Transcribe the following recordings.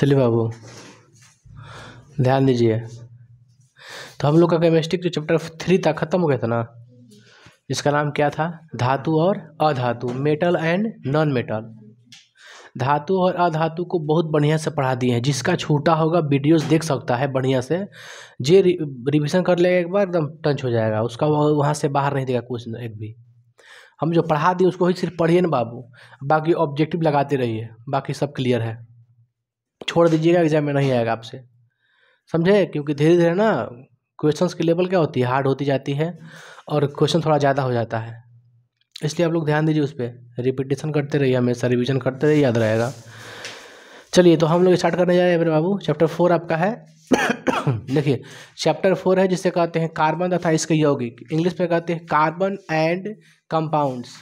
चलिए बाबू ध्यान दीजिए। तो हम लोग का केमिस्ट्री जो चैप्टर 3 था खत्म हो गया था ना, जिसका नाम क्या था, धातु और अधातु, मेटल एंड नॉन मेटल। धातु और अधातु को बहुत बढ़िया से पढ़ा दिए हैं। जिसका छूटा होगा वीडियोस देख सकता है बढ़िया से, जे रिवीजन कर लेगा एक बार एकदम टंच हो जाएगा उसका, वहाँ से बाहर नहीं देगा कुछ एक भी। हम जो पढ़ा दिए उसको ही सिर्फ पढ़िए ना बाबू, बाकी ऑब्जेक्टिव लगाते रहिए, बाकी सब क्लियर है। छोड़ दीजिएगा, एग्जाम में नहीं आएगा आपसे, समझे? क्योंकि धीरे धीरे ना क्वेश्चंस की लेवल क्या होती है, हार्ड होती जाती है और क्वेश्चन थोड़ा ज़्यादा हो जाता है। इसलिए आप लोग ध्यान दीजिए उस पर, रिपीटेशन करते रहिए, हमेशा रिवीजन करते रहिए, याद रहेगा। चलिए तो हम लोग स्टार्ट करने जा रहे हैं मेरे बाबू। चैप्टर 4 आपका है देखिए चैप्टर 4 है जिसे कहते हैं कार्बन तथा इसके यौगिक, इंग्लिश में कहते हैं carbon and compounds.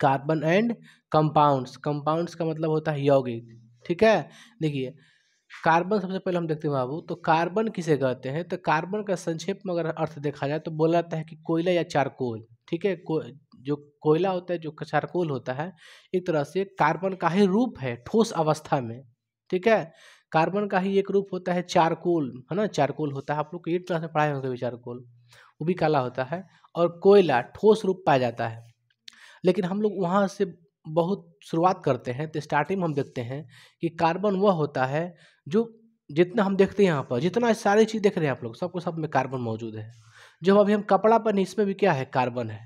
Carbon and compounds, compounds का मतलब होता है यौगिक, ठीक है। देखिए कार्बन सबसे पहले हम देखते हैं बाबू, तो कार्बन किसे कहते हैं, तो कार्बन का संक्षेप में अगर अर्थ देखा जाए तो बोला जाता है कि कोयला या चारकोल, ठीक है। जो कोयला होता है, जो चारकोल होता है, एक तरह से कार्बन का ही रूप है ठोस अवस्था में, ठीक है। कार्बन का ही एक रूप होता है चारकोल, है ना, चारकोल होता है, आप लोग 8th क्लास में पढ़ाए होंगे चारकोल, वो भी काला होता है, और कोयला ठोस रूप पाया जाता है। लेकिन हम लोग वहाँ से बहुत शुरुआत करते हैं, तो स्टार्टिंग में हम देखते हैं कि कार्बन वह होता है जो, जितना हम देखते हैं यहाँ पर, जितना सारी चीज़ देख रहे हैं आप लोग, सबको सब में कार्बन मौजूद है। जो अभी हम कपड़ा पहने इसमें भी क्या है, कार्बन है,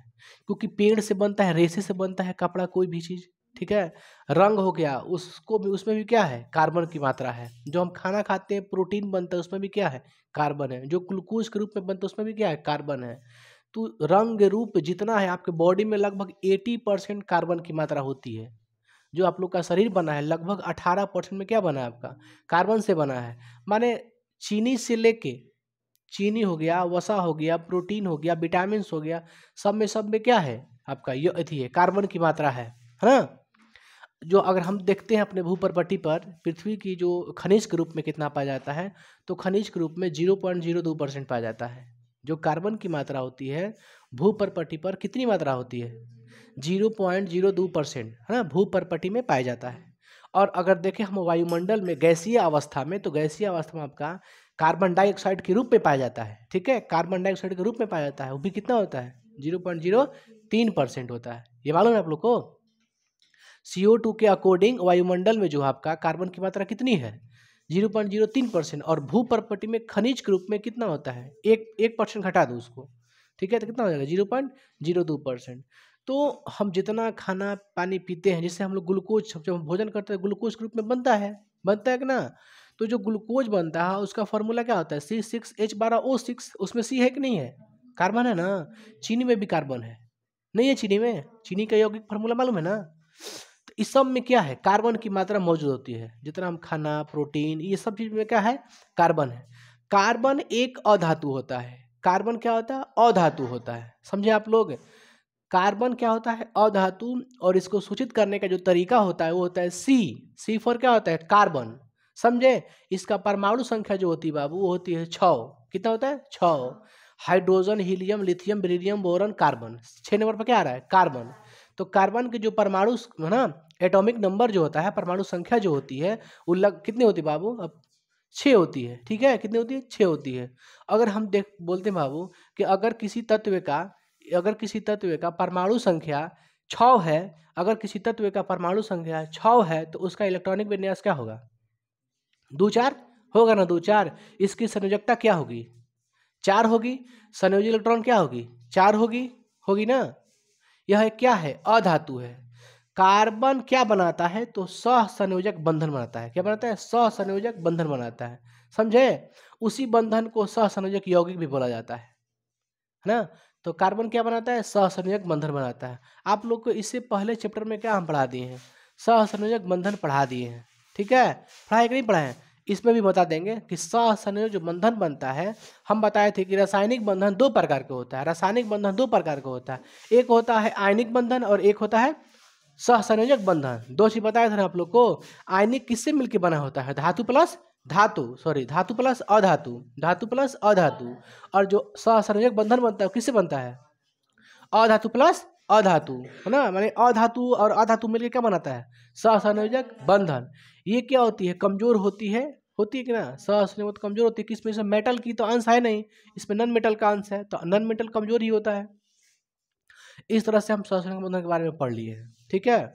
क्योंकि पेड़ से बनता है, रेशे से बनता है कपड़ा, कोई भी चीज़, ठीक है। रंग हो गया, उसको भी, उसमें भी क्या है, कार्बन की मात्रा है। जो हम खाना खाते हैं, प्रोटीन बनता है, उसमें भी क्या है, कार्बन है। जो ग्लूकोज के रूप में बनता है उसमें भी क्या है, कार्बन है। तो रंग रूप जितना है आपके बॉडी में, लगभग 80% कार्बन की मात्रा होती है। जो आप लोग का शरीर बना है लगभग 18% में क्या बना है आपका, कार्बन से बना है। माने चीनी से लेके, चीनी हो गया, वसा हो गया, प्रोटीन हो गया, विटामिन हो गया, सब में क्या है आपका, ये अथी है, कार्बन की मात्रा है ना। जो अगर हम देखते हैं अपने भूपर्पटी पर पृथ्वी की जो खनिज के रूप में कितना पाया जाता है, तो खनिज के रूप में 0.02% पाया जाता है। जो कार्बन की मात्रा होती है भूपर्पटी पर कितनी मात्रा होती है, 0.02%, है ना, भूपर्पटी में पाया जाता है। और अगर देखें हम वायुमंडल में गैसीय अवस्था में, तो गैसीय अवस्था में आपका कार्बन डाइऑक्साइड के रूप में पाया जाता है, ठीक है। कार्बन डाइऑक्साइड के रूप में पाया जाता है, वो भी कितना होता है, 0.03% होता है। ये मालूम है आप लोग को। CO2 के अकॉर्डिंग वायुमंडल में जो आपका कार्बन की मात्रा कितनी है, 0.03%, और भूपर्पटी में खनिज के रूप में कितना होता है, 1% घटा दो उसको, ठीक है, तो कितना हो जाएगा, 0.02%। तो हम जितना खाना पानी पीते हैं, जिससे हम लोग ग्लूकोज, जब हम भोजन करते हैं ग्लूकोज के रूप में बनता है कि ना। तो जो ग्लूकोज बनता है उसका फॉर्मूला क्या होता है, C6H12O6, उसमें C है कि नहीं है, कार्बन है ना। चीनी में भी कार्बन है, नहीं है चीनी में, चीनी का यौगिक फार्मूला मालूम है ना। तो इस सब में क्या है, कार्बन की मात्रा मौजूद होती है। जितना हम खाना, प्रोटीन, ये सब चीज में क्या है, कार्बन है। कार्बन एक अधातु होता है। कार्बन क्या होता है, अधातु होता है, समझे आप लोग। कार्बन क्या होता है, अधातु, और इसको सूचित करने का जो तरीका होता है वो होता है सी फॉर क्या होता है, कार्बन, समझे। इसका परमाणु संख्या जो होती है बाबू वो होती है 6। कितना होता है, 6। Hydrogen, helium, lithium, beryllium, boron, carbon, 6 number पर क्या आ रहा है, कार्बन। तो कार्बन के जो परमाणु है ना, एटॉमिक नंबर जो होता है, परमाणु संख्या जो होती है वो कितनी होती है बाबू, अब 6 होती है, ठीक है। कितनी होती है, 6 होती है। अगर हम बोलते हैं बाबू कि अगर किसी तत्व का परमाणु संख्या 6 है, अगर किसी तत्व का परमाणु संख्या 6 है, तो उसका इलेक्ट्रॉनिक विन्यास क्या होगा, 2-4 होगा ना, 2-4। इसकी संयोजकता क्या होगी, 4 होगी। संयोजी इलेक्ट्रॉन क्या होगी, 4 होगी ना। यह क्या है, अधातु है। कार्बन क्या बनाता है, तो सहसंयोजक बंधन बनाता है। क्या बनाता है, सहसंयोजक बंधन बनाता है, समझे। उसी बंधन को सहसंयोजक यौगिक भी बोला जाता है ना। तो कार्बन क्या बनाता है, सहसंयोजक बंधन बनाता है। आप लोग को इससे पहले चैप्टर में क्या हम पढ़ा दिए हैं, सहसंयोजक बंधन पढ़ा दिए हैं, ठीक है। पढ़ाए कि नहीं पढ़ाए, इसमें भी बता देंगे कि सहसंयोजक जो बंधन बनता है, हम बताए थे कि रासायनिक बंधन 2 प्रकार का होता है। रासायनिक बंधन 2 प्रकार का होता है, एक होता है आयनिक बंधन और एक होता है सहसंयोजक बंधन। 2 चीज बताया था ना आप लोग को। आयनिक किससे मिलकर बना होता है, धातु प्लस अधातु, धातु प्लस अधातु। और जो सहसंयोजक बंधन बनता है किससे बनता है, अधातु प्लस अधातु, है ना, माने अधातु और अधातु मिलकर क्या बनाता है, सहसंयोजक बंधन। ये क्या होती है, कमजोर होती है कि ना, सहसंयोजक कमजोर होती है किसमें से, मेटल की तो अंश है नहीं, इसमें नॉन मेटल का अंश है, तो नॉन मेटल कमजोर ही होता है। इस तरह से हम सहसंयोजक बंधन के बारे में पढ़ लिए हैं। ठीक है,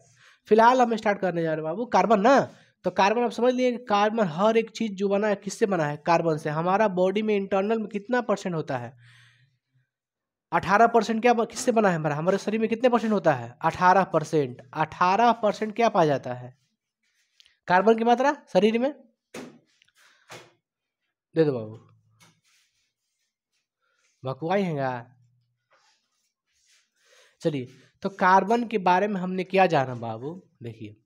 फिलहाल हम स्टार्ट करने जा रहे हैं बाबू कार्बन ना। तो कार्बन आप समझ लिए, कार्बन हर एक चीज जो बना है किससे बना है, कार्बन से। हमारा बॉडी में इंटरनल में कितना परसेंट होता है, 18% क्या किससे बना है, हमारे शरीर में कितने परसेंट होता है, 18%। 18% क्या पाया जाता है, कार्बन की मात्रा शरीर में। दे दो बाबू, भकुआई है। चलिए, तो कार्बन के बारे में हमने क्या जाना बाबू, देखिए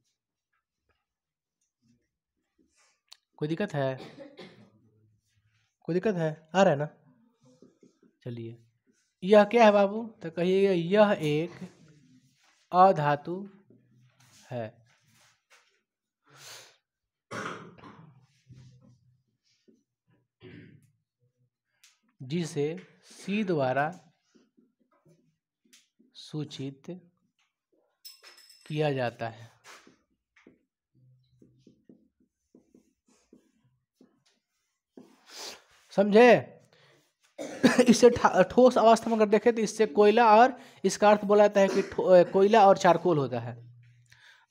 कोई दिक्कत है, कोई दिक्कत है, आ रहा है ना। चलिए, यह क्या है बाबू, तो कहिएगा यह एक अधातु है। जिसे सी द्वारा सूचित किया जाता है। समझे। इससे ठोस अवस्था में अगर देखें तो इससे कोयला, और इसका अर्थ बोला जाता है कि कोयला और चारकोल होता है,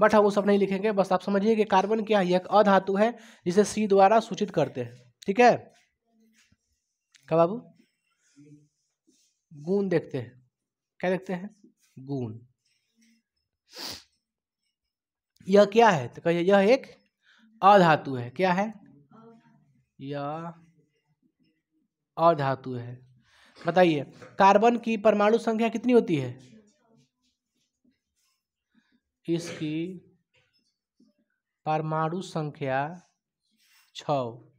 बट हम वो सब नहीं लिखेंगे। बस आप समझिए कि कार्बन क्या है, एक अधातु है जिसे सी द्वारा सूचित करते हैं। ठीक है, क्या बाबू, गुण देखते हैं, क्या देखते हैं, गुण। यह क्या है, तो कहिए यह एक अधातु है। क्या है, यह अधातु है। बताइए कार्बन की परमाणु संख्या कितनी होती है, इसकी परमाणु संख्या 6,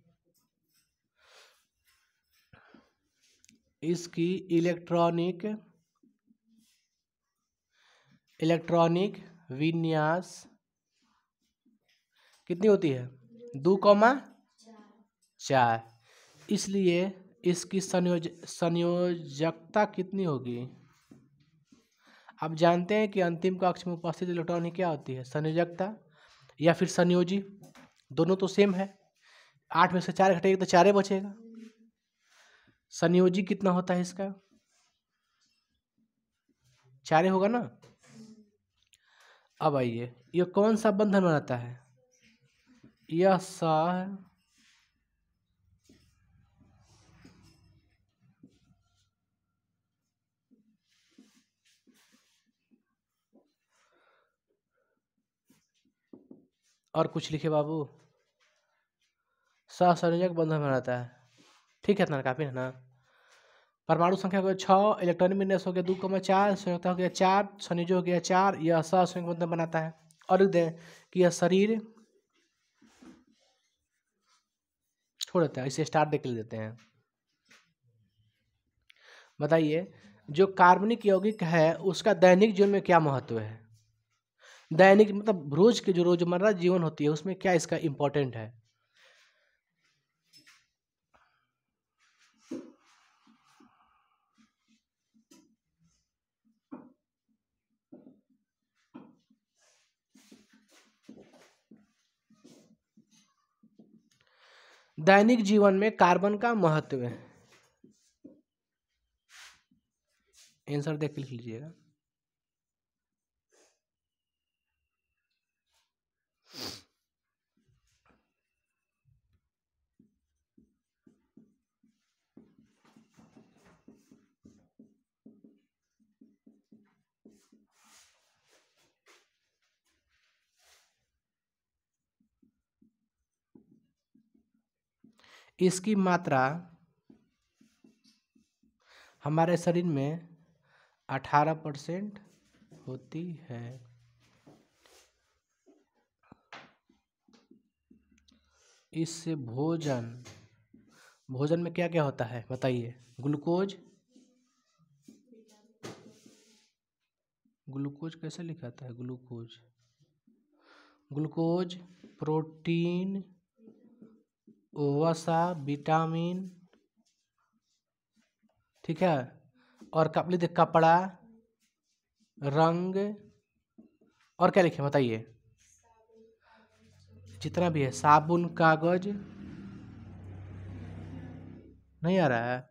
इसकी इलेक्ट्रॉनिक विन्यास कितनी होती है, 2,4। इसलिए इसकी संयोजकता कितनी होगी। आप जानते हैं कि अंतिम कक्ष में उपस्थित इलेक्ट्रॉन की क्या होती है, संयोजकता या फिर संयोजी, दोनों तो सेम है। 8 में से 4 घटेगा तो 4 बचेगा। संयोजी कितना होता है इसका, 4 होगा ना। अब आइए, ये कौन सा बंधन बनाता है, यह सह और कुछ लिखे बाबू, सहसंयोजक बंधन बनाता है। ठीक है, इतना काफी है ना। परमाणु संख्या हो गया 6, इलेक्ट्रॉनिक विन्यास हो गया 2,4, संयोजकता हो गया 4, संयोजक हो गया 4, यह सहसंयोजक बंधन बनाता है। और लिख दें कि यह शरीर, छोड़ देते हैं इसे, स्टार देख के लिख देते हैं। बताइए जो कार्बनिक यौगिक है उसका दैनिक जीवन में क्या महत्व है, दैनिक मतलब रोज के जो रोजमर्रा जीवन होती है उसमें क्या इसका इम्पोर्टेंट है। दैनिक जीवन में कार्बन का महत्व है, आंसर देख के लिख लीजिएगा। इसकी मात्रा हमारे शरीर में 18% होती है। इससे भोजन में क्या क्या होता है बताइए, ग्लूकोज कैसे लिखाता है, ग्लूकोज प्रोटीन, वसा, विटामिन, ठीक है, और कपड़ा रंग, और क्या लिखे बताइए, जितना भी है, साबुन, कागज, नहीं आ रहा है,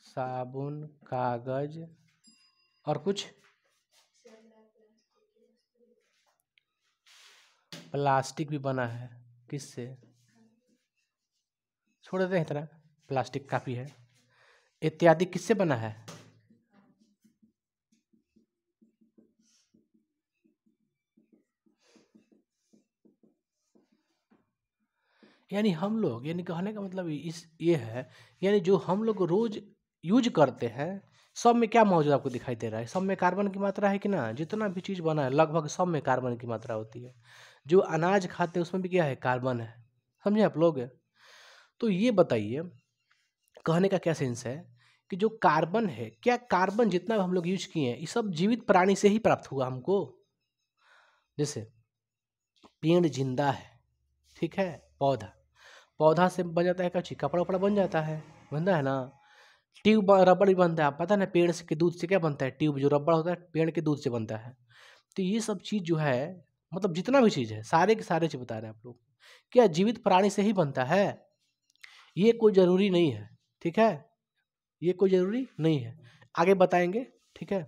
साबुन, कागज, और कुछ, प्लास्टिक भी बना है, किससे, छोड़ देते हैं इतना, प्लास्टिक काफी है, इत्यादि किससे बना है, यानी हम लोग, यानी कहने का मतलब इस ये है, यानी जो हम लोग रोज यूज करते हैं सब में क्या मौजूद आपको दिखाई दे रहा है, सब में कार्बन की मात्रा है कि ना, जितना भी चीज़ बना है लगभग सब में कार्बन की मात्रा होती है, जो अनाज खाते हैं उसमें भी क्या है, कार्बन है, समझे आप लोग। तो ये बताइए, कहने का क्या सेंस है कि जो कार्बन है, क्या कार्बन जितना भी हम लोग यूज किए हैं ये सब जीवित प्राणी से ही प्राप्त हुआ हमको, जैसे पेड़ जिंदा है, ठीक है, पौधा, पौधा से बन जाता है कच्ची, कपड़ा वपड़ा बन जाता है, बनता है ना, ट्यूब रबड़ भी बनता है, पता ना पेड़ से के दूध से क्या बनता है, ट्यूब जो रबड़ होता है पेड़ के दूध से बनता है। तो ये सब चीज़ जो है, मतलब जितना भी चीज़ है सारे के सारे चीज़ बता रहे हैं आप लोग, क्या जीवित प्राणी से ही बनता है, ये कोई ज़रूरी नहीं है, ठीक है, ये कोई ज़रूरी नहीं है, आगे बताएंगे, ठीक है।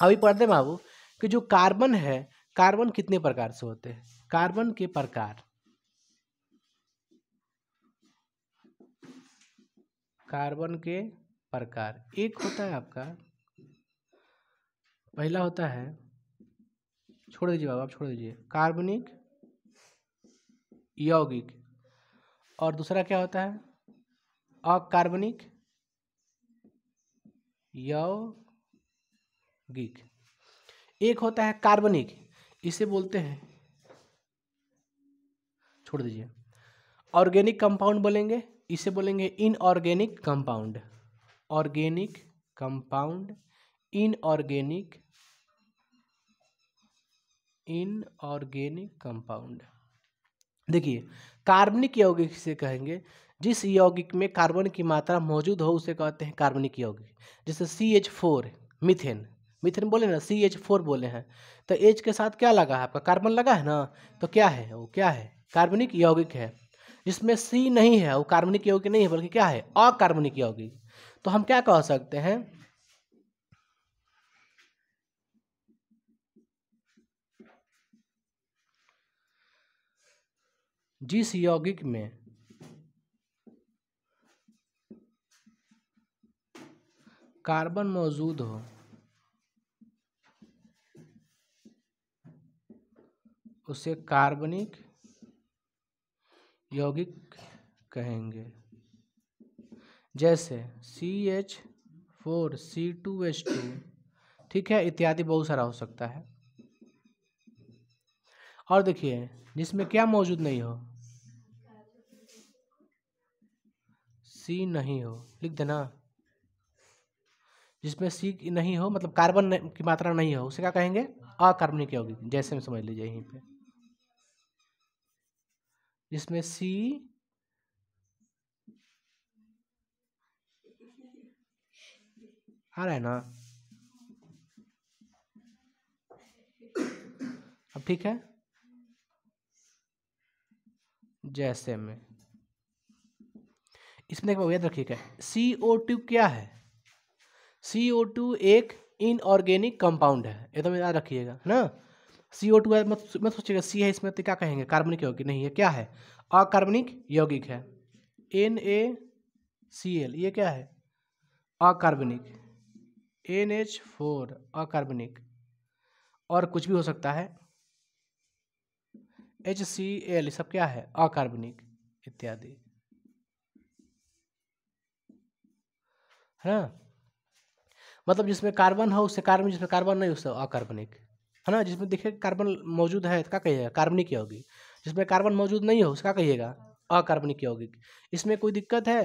अभी पढ़ते हैं बाबू कि जो कार्बन है, कार्बन कितने प्रकार से होते हैं, कार्बन के प्रकार, कार्बन के प्रकार, एक होता है आपका, पहला होता है, छोड़ दीजिए बाबू, आप छोड़ दीजिए, कार्बनिक यौगिक, और दूसरा क्या होता है, अकार्बनिक यौगिक। एक होता है कार्बनिक, इसे बोलते हैं, छोड़ दीजिए, ऑर्गेनिक कंपाउंड बोलेंगे, इसे बोलेंगे inorganic compound, organic compound, inorganic, inorganic compound. देखिए, कार्बनिक यौगिक से कहेंगे जिस यौगिक में कार्बन की मात्रा मौजूद हो उसे कहते हैं कार्बनिक यौगिक, जैसे CH4, मीथेन, मीथेन बोले ना, CH4 बोले हैं, तो H के साथ क्या लगा है आपका, कार्बन लगा है ना, तो क्या है वो, क्या है, कार्बनिक यौगिक है। जिसमें C नहीं है वो कार्बनिक यौगिक नहीं है, बल्कि क्या है, अकार्बनिक यौगिक। तो हम क्या कह सकते हैं, जिस यौगिक में कार्बन मौजूद हो उसे कार्बनिक यौगिक कहेंगे, जैसे CH4, C2H2, ठीक है, इत्यादि बहुत सारा हो सकता है। और देखिए, जिसमें क्या मौजूद नहीं हो, C नहीं हो, लिख देना, जिसमें C नहीं हो मतलब कार्बन की मात्रा नहीं हो उसे क्या कहेंगे, अकार्बनिक यौगिक, जैसे में समझ लीजिए यहीं पे, जिसमें C आ रहा है ना, अब ठीक है, जैसे में, इसमें एक याद रखिएगा, CO2 क्या है, CO2 एक इनऑर्गेनिक कंपाउंड है, एकदम याद रखिएगा ना, CO2 है, मत सोचिएगा C है इसमें तो क्या कहेंगे कार्बनिक यौगिक, नहीं है, क्या है, अकार्बनिक यौगिक है, NaCl, ये क्या है, अकार्बनिक, NH4 अकार्बनिक, और कुछ भी हो सकता है, HCl, सब क्या है, अकार्बनिक इत्यादि, है ना, मतलब जिसमें कार्बन हो उससे कार्बन, जिसमें कार्बन नहीं उससे अकार्बनिक, है ना, जिसमें देखिए कार्बन मौजूद है तो क्या कहिएगा, कार्बनिक यौगिक, जिसमें कार्बन मौजूद नहीं हो उसका कहिएगा अकार्बनिक यौगिक। इसमें कोई दिक्कत है,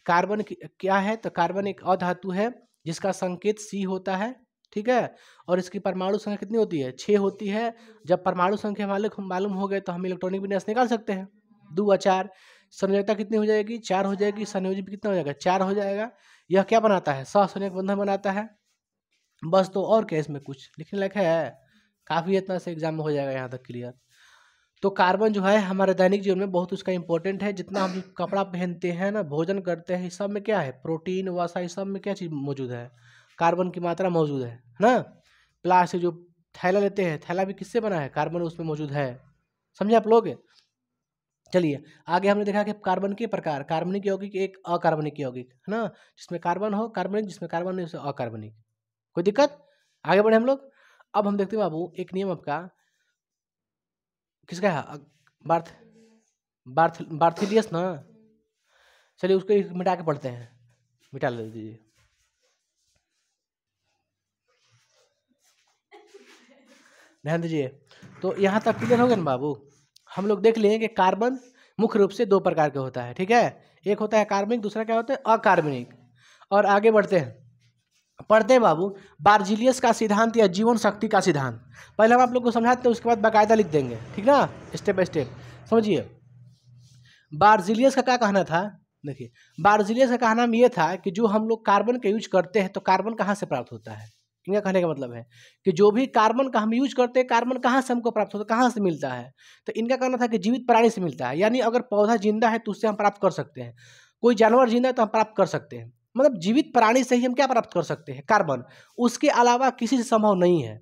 कार्बन क्या है, तो कार्बन एक अधातु है जिसका संकेत C होता है, ठीक है, और इसकी परमाणु संख्या कितनी होती है, 6 होती है। जब परमाणु संख्या मालूम हो गए तो हम इलेक्ट्रॉनिक विन्यास निकाल सकते हैं, 2 व 4, संयोजकता कितनी हो जाएगी? 4 हो जाएगी। संयोजी भी कितना हो जाएगा? 4 हो जाएगा। यह क्या बनाता है? सहसंयोजक बंधन बनाता है। बस, तो और क्या इसमें कुछ लिखने लायक है? काफ़ी इतना से एग्जाम में हो जाएगा यहाँ तक क्लियर। तो कार्बन जो है हमारे दैनिक जीवन में बहुत उसका इंपॉर्टेंट है। जितना हम कपड़ा पहनते हैं ना, भोजन करते हैं, इस सब में क्या है? प्रोटीन, वसा, इस सब में क्या चीज़ मौजूद है? कार्बन की मात्रा मौजूद है ना। प्लास्टिक जो थैला लेते हैं, थैला भी किससे बना है? कार्बन उसमें मौजूद है। समझे आप लोग? चलिए आगे हमने देखा कि कार्बन के प्रकार, कार्बनिक यौगिक, एक अकार्बनिक यौगिक, है ना। जिसमें कार्बन हो कार्बनिक, जिसमें कार्बन नहीं उसे अकार्बनिक। कोई दिक्कत? आगे बढ़े हम लोग। अब हम देखते हैं बाबू एक नियम आपका किसका है? बार्थ बार्थेलियस ना। चलिए उसको एक मिटा के पढ़ते हैं, मिटा ले दीजिए। ध्यान दीजिए। तो यहाँ तक क्लियर हो गया ना बाबू? हम लोग देख लिए कि कार्बन मुख्य रूप से 2 प्रकार के होता है, ठीक है। एक होता है कार्बनिक, दूसरा क्या होता है? अकार्बनिक। और आगे बढ़ते हैं, पढ़ते हैं बाबू बार्जिलियस का सिद्धांत या जीवन शक्ति का सिद्धांत। पहले हम आप लोग को समझाते हैं, उसके बाद बाकायदा लिख देंगे, ठीक ना, स्टेप बाय स्टेप। समझिए बार्जिलियस का क्या कहना था। देखिए बार्जिलियस का कहना ये था कि जो हम लोग कार्बन का यूज करते हैं तो कार्बन कहाँ से प्राप्त होता है। इनका कहने का मतलब है कि जो भी कार्बन का हम यूज करते हैं, कार्बन कहाँ से हमको प्राप्त होता है, कहाँ से मिलता है। तो इनका कहना था कि जीवित प्राणी से मिलता है। यानी अगर पौधा जिंदा है तो उससे हम प्राप्त कर सकते हैं, कोई जानवर जिंदा है तो हम प्राप्त कर सकते हैं। मतलब जीवित प्राणी से ही हम क्या प्राप्त कर सकते हैं? कार्बन। उसके अलावा किसी से संभव नहीं है।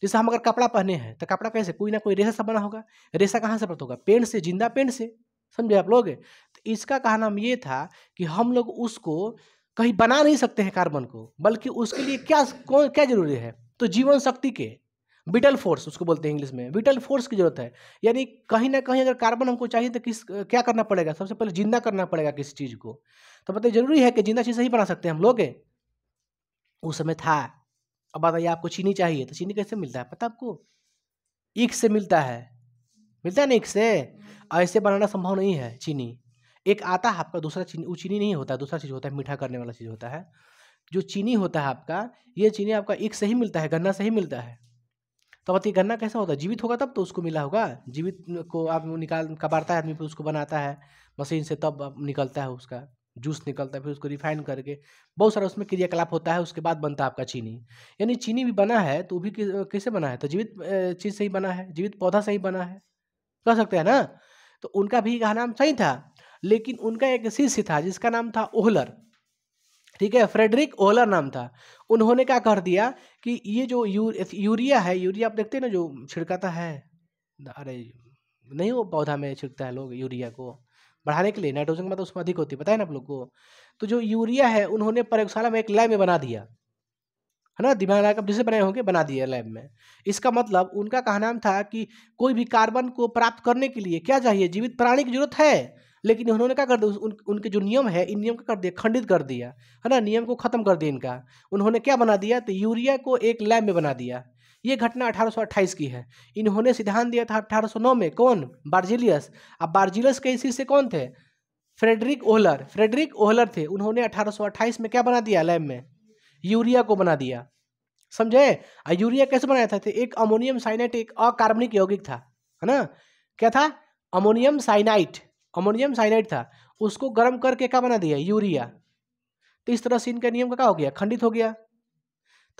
जैसे हम अगर कपड़ा पहने हैं तो कपड़ा कैसे? कोई ना कोई रेशा से बना होगा। रेशा कहाँ से प्राप्त होगा? पेड़ से, जिंदा पेड़ से। समझे आप लोग? तो इसका कहना ये था कि हम लोग उसको कहीं बना नहीं सकते हैं कार्बन को, बल्कि उसके लिए क्या जरूरी है? तो जीवन शक्ति के विटल फोर्स उसको बोलते हैं इंग्लिश में, विटल फोर्स की जरूरत है। यानी कहीं ना कहीं अगर कार्बन हमको चाहिए तो क्या करना पड़ेगा? सबसे पहले जिंदा करना पड़ेगा किसी चीज को। तो मतलब जरूरी है कि जिंदा चीज ही बना सकते हैं हम लोग। उस समय था। अब बताइए आपको चीनी चाहिए तो चीनी कैसे मिलता है पता आपको? ईख से मिलता है। मिलता है ना ईख से। ऐसे बनाना संभव नहीं है चीनी। एक आता है आपका दूसरा चीनी, वो चीनी नहीं होता, दूसरा चीज़ होता है, मीठा करने वाला चीज़ होता है। जो चीनी होता है आपका, ये चीनी आपका ईख से ही मिलता है, गन्ना से ही मिलता है। तो बताइए गन्ना कैसा होता है? जीवित होगा तब तो उसको मिला होगा। जीवित को आप निकाल कबाड़ता है आदमी, फिर उसको बनाता है मशीन से, तब निकलता है उसका जूस निकलता है, फिर उसको रिफाइन करके बहुत सारा उसमें क्रियाकलाप होता है, उसके बाद बनता है आपका चीनी। यानी चीनी भी बना है तो वो भी किससे बना है? तो जीवित चीज़ से ही बना है, जीवित पौधा से ही बना है, कह सकते हैं ना। तो उनका भी कहा नाम सही था, लेकिन उनका एक शिष्य था जिसका नाम था ओहलर, ठीक है, फ्रेडरिक ओहलर नाम था। उन्होंने क्या कर दिया कि ये जो यूरिया है, यूरिया आप देखते हैं ना जो छिड़काता है, अरे नहीं वो पौधा में छिड़कता है लोग यूरिया को बढ़ाने के लिए, नाइट्रोजन की मात्रा उसमें अधिक होती है, पता है ना आप लोग को। तो जो यूरिया है उन्होंने प्रयोगशाला में एक लैब में बना दिया, है ना, दिमाग लगा जिसे बनाए होंगे बना दिए लैब में। इसका मतलब उनका कहना था कि कोई भी कार्बन को प्राप्त करने के लिए क्या चाहिए? जीवित प्राणी की जरूरत है। लेकिन उन्होंने क्या कर दिया, उनके जो नियम है, इन नियम को कर दिया, खंडित कर दिया, है ना, नियम को खत्म कर दिया इनका। उन्होंने क्या बना दिया? तो यूरिया को एक लैब में बना दिया। ये घटना 1828 की है। इन्होंने सिद्धांत दिया था 1809 में। कौन? बार्जिलियस। अब बार्जिलियस के शिष्य कौन थे? फ्रेडरिक ओहलर। फ्रेडरिक ओहलर थे। उन्होंने 1828 में क्या बना दिया लैब में? यूरिया को बना दिया। समझे? यूरिया कैसे बनाया था? तो एक अमोनियम साइनाइट, एक अकार्बनिक यौगिक था, है ना। क्या था? अमोनियम साइनाइट। अमोनियम साइनाइट था, उसको गर्म करके क्या बना दिया? यूरिया। तो इस तरह से इनका नियम का क्या हो गया? खंडित हो गया।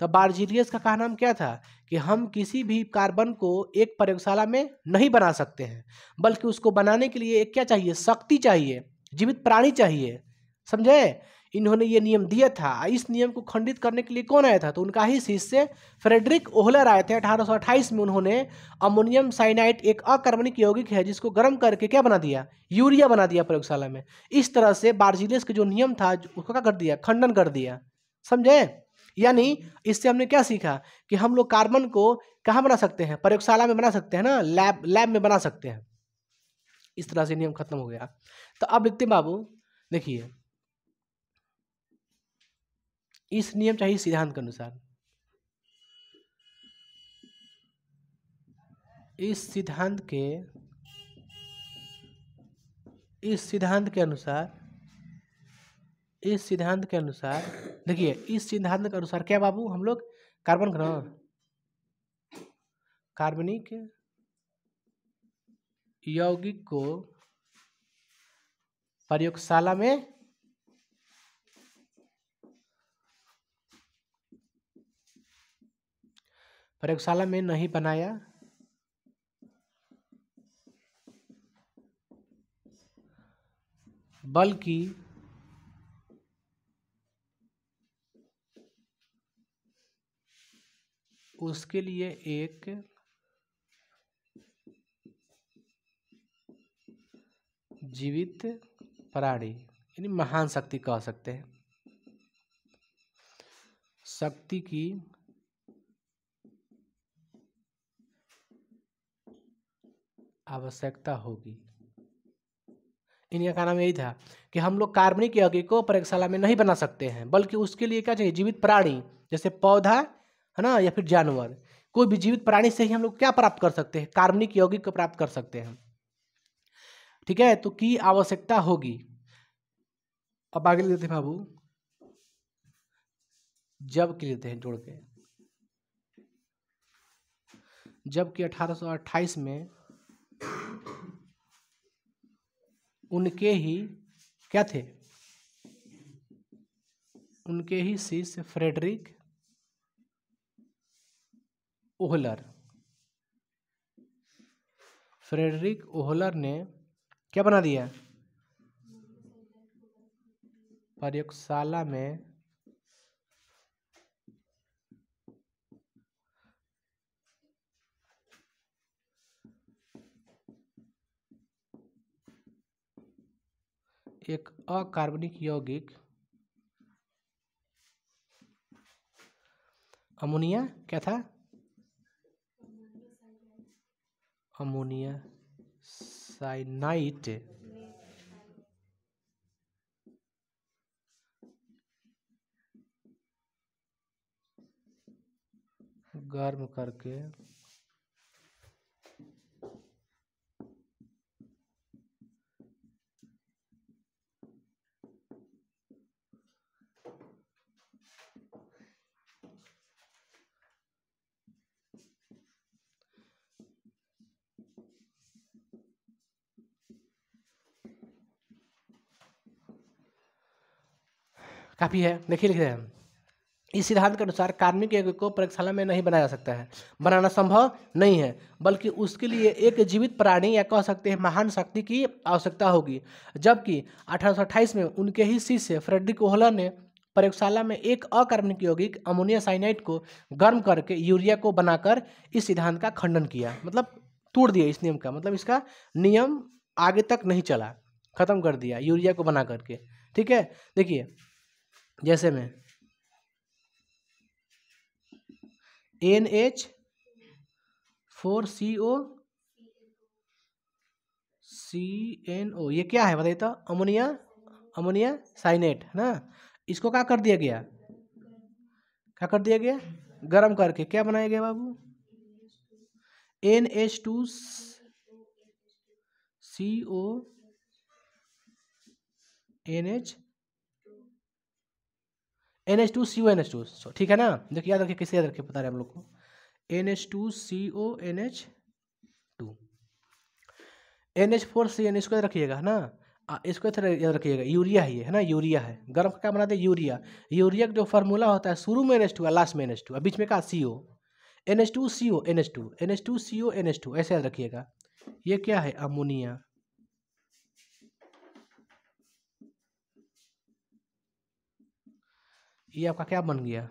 तो बार्जिलियस का कहा नाम क्या था कि हम किसी भी कार्बन को एक प्रयोगशाला में नहीं बना सकते हैं, बल्कि उसको बनाने के लिए एक क्या चाहिए? शक्ति चाहिए, जीवित प्राणी चाहिए। समझे? इन्होंने ये नियम दिया था। इस नियम को खंडित करने के लिए कौन आया था? तो उनका ही शिष्य फ्रेडरिक ओहलर आए थे 1828 में। उन्होंने अमोनियम साइनाइट, एक अकार्बनिक यौगिक है, जिसको गर्म करके क्या बना दिया? यूरिया बना दिया प्रयोगशाला में। इस तरह से बार्जिलियस का जो नियम था उसको क्या कर दिया? खंडन कर दिया। समझे? यानी इससे हमने क्या सीखा कि हम लोग कार्बन को कहाँ बना सकते हैं? प्रयोगशाला में बना सकते हैं ना, लैब में बना सकते हैं। इस तरह से नियम खत्म हो गया। तो अब लिखते हैं बाबू, देखिए इस नियम चाहिए सिद्धांत के अनुसार। इस सिद्धांत के अनुसार, इस सिद्धांत के अनुसार देखिए, इस सिद्धांत के अनुसार क्या बाबू, हम लोग कार्बन का कार्बनिक यौगिक को प्रयोगशाला में नहीं बनाया बल्कि उसके लिए एक जीवित प्राणी यानी महान शक्ति कह सकते हैं, शक्ति की आवश्यकता होगी। इनका कहना यही था कि हम लोग कार्बनिक यौगिक को प्रयोगशाला में नहीं बना सकते हैं, बल्कि उसके लिए क्या चाहिए, जीवित प्राणी, जैसे पौधा है ना, या फिर जानवर, कोई भी जीवित प्राणी से ही हम लोग क्या प्राप्त कर सकते हैं, कार्बनिक यौगिक को प्राप्त कर सकते हैं। ठीक है, तो की आवश्यकता होगी। अब आगे लेते हैं बाबू, जब के लेते हैं जोड़ के, जबकि 1828 में उनके ही क्या थे, उनके ही शिष्य फ्रेडरिक ओहलर ने क्या बना दिया, प्रयोगशाला में एक अकार्बनिक यौगिक अमोनिया, क्या था, अमोनिया साइनाइड गर्म करके काफी है। देखिए लिख रहे हैं, इस सिद्धांत के अनुसार कार्बनिक यौगिक को प्रयोगशाला में नहीं बनाया जा सकता है, बनाना संभव नहीं है, बल्कि उसके लिए एक जीवित प्राणी या कह सकते हैं महान शक्ति की आवश्यकता होगी। जबकि 1828 में उनके ही शिष्य फ्रेडरिक ओहलर ने प्रयोगशाला में एक अकार्बनिक यौगिक अमोनिया साइनाइड को गर्म करके यूरिया को बनाकर इस सिद्धांत का खंडन किया, मतलब तोड़ दिया इस नियम का, मतलब इसका नियम आगे तक नहीं चला, खत्म कर दिया यूरिया को बना करके। ठीक है, देखिए जैसे में NH4CO ये क्या है बताइए तो, अमोनिया साइनेट है ना, इसको क्या कर दिया गया, क्या कर दिया गया, गर्म करके क्या बनाया गया बाबू, NH2CO, ठीक है ना। देखिए याद रखिए, किसे याद रखिए बता रहे हैं हम लोग को, NH2CO, NH4CN इसको याद रखिएगा है ना, इसको याद रखिएगा, यूरिया ही है ना, यूरिया है, गर्म क्या बनाते हैं, यूरिया। यूरिया का जो फार्मूला होता है, शुरू में NH2 लास्ट में NH2 बीच में का CO, NH2CO NH2 NH2CO NH2 ऐसे याद रखिएगा। ये क्या है, अमोनिया, ये आपका क्या बन गया,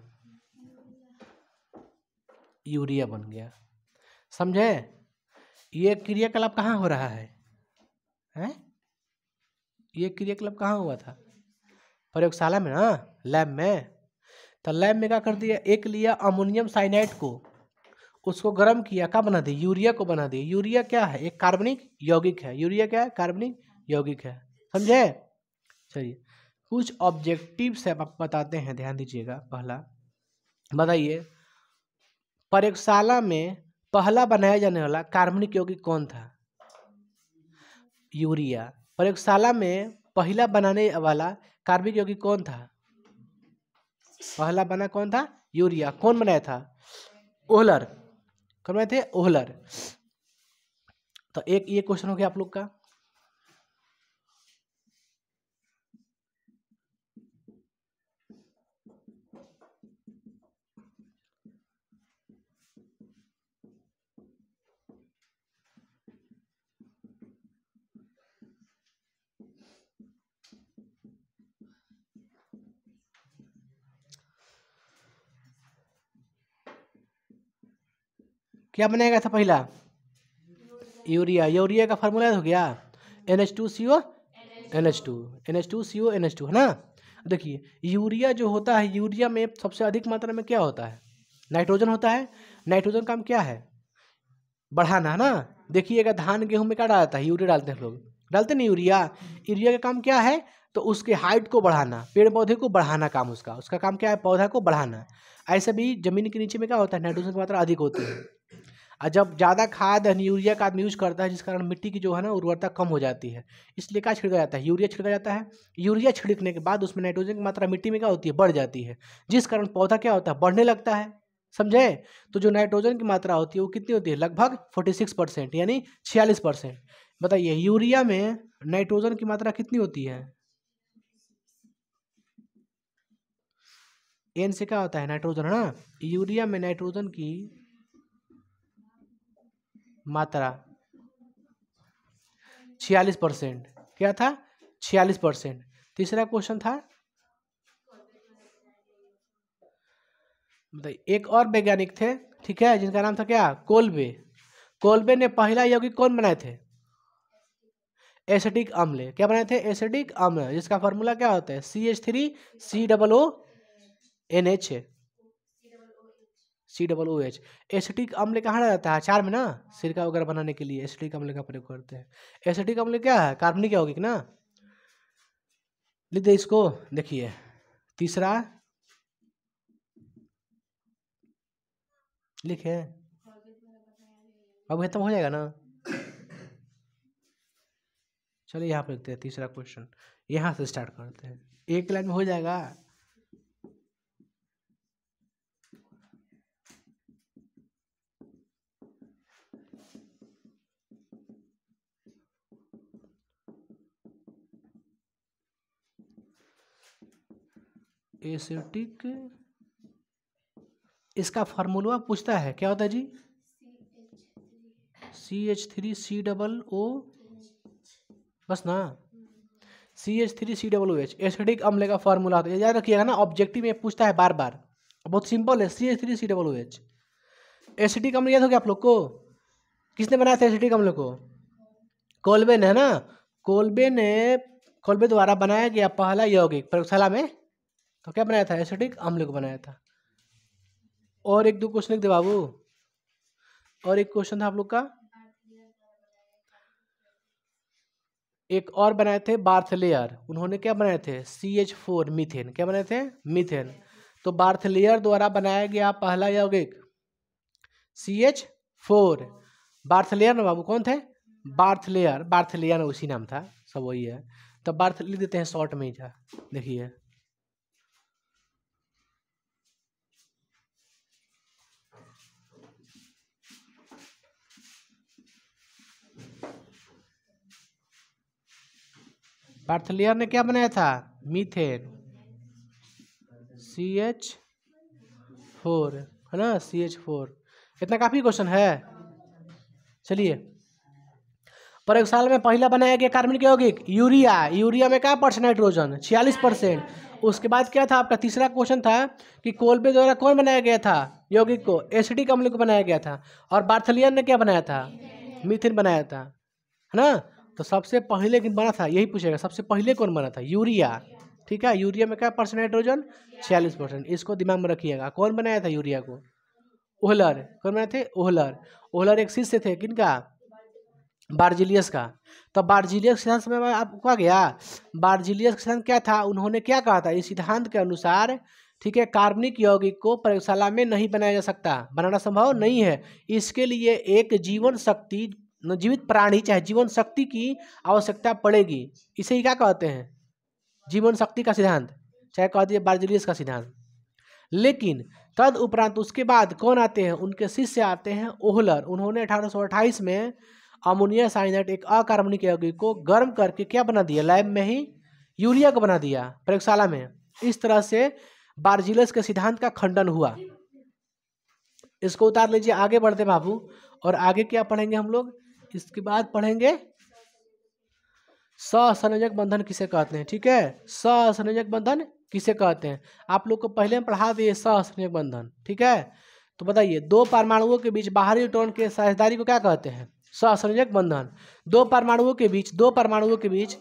यूरिया बन गया। समझे, ये क्रियाकलाप कहाँ हो रहा है, हैं? ये क्रियाकलाप कहाँ हुआ था, प्रयोगशाला में ना, लैब में। तो लैब में क्या कर दिया, एक लिया अमोनियम साइनाइड को, उसको गर्म किया, क्या बना दिया, यूरिया को बना दिया। यूरिया क्या है, एक कार्बनिक यौगिक है, यूरिया क्या है, कार्बनिक यौगिक है। समझे, चलिए कुछ ऑब्जेक्टिव्स आप बताते हैं, ध्यान दीजिएगा। पहला बताइए, प्रयोगशाला में पहला बनाया जाने वाला कार्बनिक यौगिक कौन था, यूरिया। प्रयोगशाला में पहला बनाने वाला कार्बनिक यौगिक कौन था, पहला बना कौन था, यूरिया। कौन बनाया था, ओहलर, कौन बनाए थे, ओहलर। तो एक ये क्वेश्चन हो गया आप लोग का। क्या बनाया गया था पहला? यूरिया। यूरिया का फार्मूला हो गया NH2CO NH2 है ना। देखिए यूरिया जो होता है, यूरिया में सबसे अधिक मात्रा में क्या होता है? नाइट्रोजन होता है। नाइट्रोजन का काम क्या है? बढ़ाना, है ना। देखिएगा धान गेहूं में क्या डालता है? यूरिया डालते हैं लोग, डालते नहीं यूरिया। यूरिया का काम क्या है? तो उसके हाइट को बढ़ाना, पेड़ पौधे को बढ़ाना काम उसका काम क्या है? पौधा को बढ़ाना। ऐसे भी जमीन के नीचे में क्या होता है? नाइट्रोजन की मात्रा अधिक होती है। और जब ज़्यादा खाद यूरिया का आदमी यूज करता है, जिस कारण मिट्टी की जो है ना उर्वरता कम हो जाती है, इसलिए क्या छिड़का जाता है? यूरिया छिड़का जाता है। यूरिया छिड़कने के बाद उसमें नाइट्रोजन की मात्रा मिट्टी में क्या होती है? बढ़ जाती है, जिस कारण पौधा क्या होता है? बढ़ने लगता है। समझे? तो जो नाइट्रोजन की मात्रा होती है वो कितनी होती है? लगभग 46%, यानी 46%। बताइए यूरिया में नाइट्रोजन की मात्रा कितनी होती है? एन से क्या होता है? नाइट्रोजन, है ना। यूरिया में नाइट्रोजन की मात्रा 46%। क्या था? 46%। तीसरा क्वेश्चन था, बताइए। एक और वैज्ञानिक थे, ठीक है, जिनका नाम था क्या? कोल्बे। कोल्बे ने पहला यौगिक कौन बनाए थे? एसिटिक अम्ल। क्या बनाए थे? एसिटिक अम्ल, जिसका फॉर्मूला क्या होता है? CH3COONH। COOH। एसिटिक अम्ल कहाँ डाला जाता है? अचार में ना, सिरका वगैरह बनाने के लिए एसिटिक अम्ल का प्रयोग करते हैं। एसिटिक अम्ल क्या है? कार्बनिक यौगिक ना। लिख दे इसको। देखिए तीसरा लिखे, अब खत्म हो जाएगा ना। चलिए यहाँ पे लिखते हैं तीसरा क्वेश्चन, यहाँ से स्टार्ट करते हैं, एक लाइन में हो जाएगा। एसिटिक, इसका फार्मूला पूछता है, क्या होता है जी? CH3COO, बस ना। CH3COOH एसिडिक अम्ल का फार्मूला होता है, याद रखिएगा ना, ऑब्जेक्टिव में पूछता है बार बार। बहुत सिंपल है, CH3COOH। एसिडिक अम्ल याद हो गया आप लोग को? किसने बनाया था एसिडिक अम्ल को? कोल्बे ने, है ना। कोल्बे द्वारा बनाया गया पहला यौगिक प्रयोगशाला में, तो क्या बनाया था? एसिडिक अम्ल को बनाया था। और एक दो क्वेश्चन लिख दे बाबू। और एक क्वेश्चन था आप लोग का, एक और बनाए थे बार्थलेयर। उन्होंने क्या बनाए थे? CH4 methane. क्या बनाए थे? मीथेन। तो बार्थलेयर द्वारा बनाया गया पहला यौगिक CH4। बार्थलेयर ना बाबू, कौन थे? बार्थलेयर उसी नाम था, सब वही है। तो बार्थ लिख देते हैं शॉर्ट में ही था। देखिए बार्थलेयर ने क्या बनाया था? मीथेन, CH4, है ना, CH4। इतना काफी क्वेश्चन है। चलिए, प्रयोगशाला में पहला बनाया गया कार्बनिक यौगिक यूरिया। यूरिया में क्या परसेंट? नाइट्रोजन 46%। उसके बाद क्या था आपका? तीसरा क्वेश्चन था कि कोल्बे द्वारा कौन बनाया गया था यौगिक को? एसिडिक अम्ल को बनाया गया था। और बार्थलियन ने क्या बनाया था? मीथेन बनाया था, है ना। तो सबसे पहले किन बना था, यही पूछेगा, सबसे पहले कौन बना था? यूरिया। ठीक है, यूरिया में क्या परसेंट नाइट्रोजन? 46%। इसको दिमाग में रखिएगा। कौन बनाया था यूरिया को? ओहलर। कौन बनाए थे? ओहलर। ओहलर एक शिष्य थे किनका? बार्जिलियस का। तो बार्जिलियस सिद्धांत समय में आपको क्या गया? बार्जिलियस सिद्धांत क्या था? उन्होंने क्या कहा था? इस सिद्धांत के अनुसार, ठीक है, कार्बनिक यौगिक को प्रयोगशाला में नहीं बनाया जा सकता, बनाना संभव नहीं है। इसके लिए एक जीवन शक्ति, जीवित प्राणी चाहे जीवन शक्ति की आवश्यकता पड़ेगी। इसे ही क्या कहते हैं? जीवन शक्ति का सिद्धांत, चाहे कह दिए बार्जिलियस का सिद्धांत। लेकिन तद उपरांत उसके बाद कौन आते हैं? उनके शिष्य आते हैं ओहलर। उन्होंने 1828 में अमोनिया साइनाइड, एक अकार्बनिक यौगिक को गर्म करके क्या बना दिया? लैब में ही यूरिया को बना दिया प्रयोगशाला में। इस तरह से बार्जिलस के सिद्धांत का खंडन हुआ। इसको उतार लीजिए, आगे बढ़ते बाबू। और आगे क्या पढ़ेंगे हम लोग? इसके बाद पढ़ेंगे सहसंयोजक बंधन किसे कहते हैं। ठीक है, सहसंयोजक बंधन किसे कहते हैं? आप लोग को पहले हम पढ़ा दिए सहसंयोजक बंधन, ठीक है। तो बताइए, दो परमाणुओं के बीच बाहरी इलेक्ट्रॉन के साझेदारी को क्या कहते हैं? सहसंयोजक बंधन। दो परमाणुओं के बीच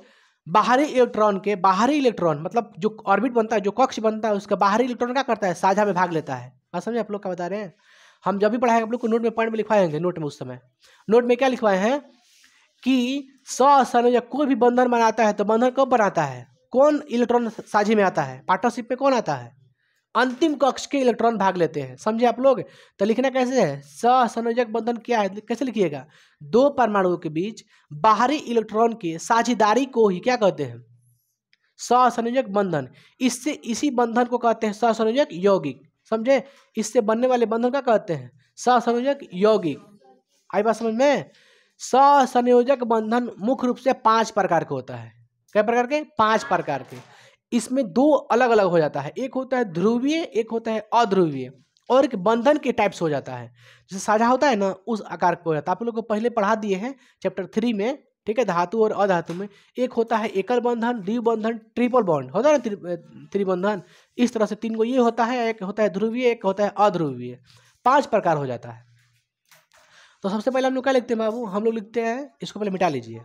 बाहरी इलेक्ट्रॉन मतलब जो ऑर्बिट बनता है, जो कक्ष बनता है, उसका बाहरी इलेक्ट्रॉन क्या करता है? साझा में भाग लेता है। बात समझे आप लोग क्या बता रहे हैं? हम जब भी पढ़ाएंगे आप लोग को नोट में पॉइंट में लिखवाएंगे। नोट में उस समय नोट में क्या लिखवाए हैं कि सहसंयोजक कोई भी बंधन बनाता है तो बंधन कब बनाता है? कौन इलेक्ट्रॉन साझे में आता है? पार्टनरशिप में कौन आता है? अंतिम कक्ष के इलेक्ट्रॉन भाग लेते हैं। समझे आप लोग? तो लिखना कैसे है? सहसंयोजक बंधन क्या है, कैसे लिखिएगा? दो परमाणुओं के बीच बाहरी इलेक्ट्रॉन की साझेदारी को ही क्या कहते हैं? सहसंयोजक बंधन। इसी बंधन को कहते हैं सहसंयोजक यौगिक। समझे? इससे बनने वाले बंधन का कहते हैं सहसंयोजक यौगिक। आई बात समझ में? सहसंयोजक बंधन मुख्य रूप से 5 प्रकार का होता है। क्या प्रकार के? 5 प्रकार के। इसमें 2 अलग अलग हो जाता है, एक होता है ध्रुवीय, एक होता है अध्रुवीय, और एक बंधन के टाइप्स हो जाता है। जैसे साझा होता है ना, उस आकार का हो जाता है। आप लोग को पहले पढ़ा दिए हैं चैप्टर 3 में, ठीक है, धातु और अधातु में। एक होता है एकल बंधन, द्विबंधन, ट्रिपल बॉन्ड होता है ना, त्रिबंधन। इस तरह से 3 को ये होता है, एक होता है ध्रुवीय, एक होता है अध्रुवीय। 5 प्रकार हो जाता है। तो सबसे पहले हम लोग क्या लिखते हैं बाबू? हम लोग लिखते हैं, इसको पहले मिटा लीजिए।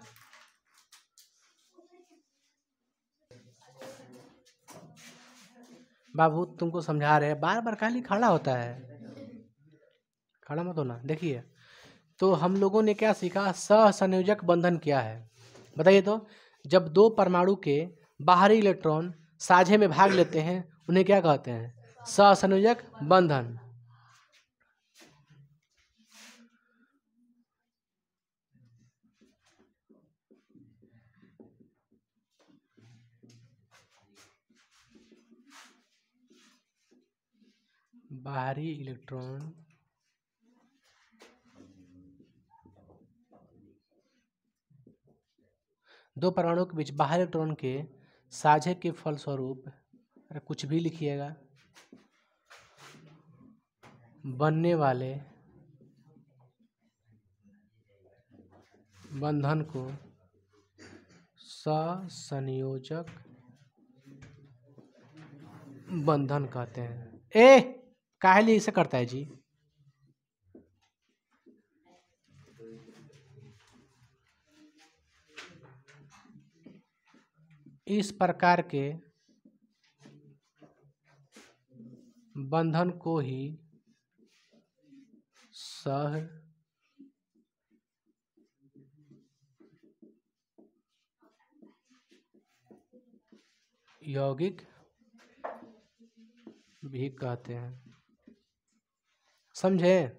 बाबू तुमको समझा रहे हैं, बार बार खाली खड़ा होता है, खड़ा मत होना। देखिए, तो हम लोगों ने क्या सीखा? सहसंयोजक बंधन क्या है बताइए तो? जब 2 परमाणु के बाहरी इलेक्ट्रॉन साझे में भाग लेते हैं उन्हें क्या कहते हैं? सहसंयोजक बंधन। बाहरी इलेक्ट्रॉन दो परमाणुओं के बीच बाहरी इलेक्ट्रॉन के साझे के फलस्वरूप, अरे कुछ भी लिखिएगा, बनने वाले बंधन को सहसंयोजक बंधन कहते हैं। काहे लिए इसे करता है जी? इस प्रकार के बंधन को ही सहयौगिक भी कहते हैं। समझे?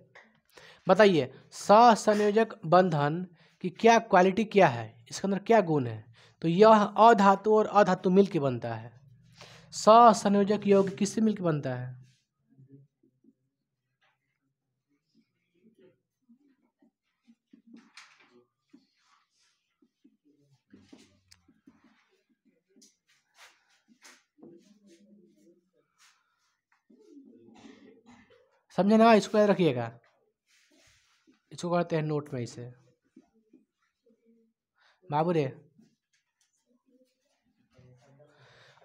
बताइए, सहसंयोजक बंधन की क्या क्वालिटी क्या है, इसके अंदर क्या गुण है? तो यह अधातु और अधातु मिल के बनता है। सहसंयोजक यौगिक किससे मिलकर बनता है? समझे ना? इसको याद रखिएगा, इसको कहते हैं नोट में इसे बाबू रे।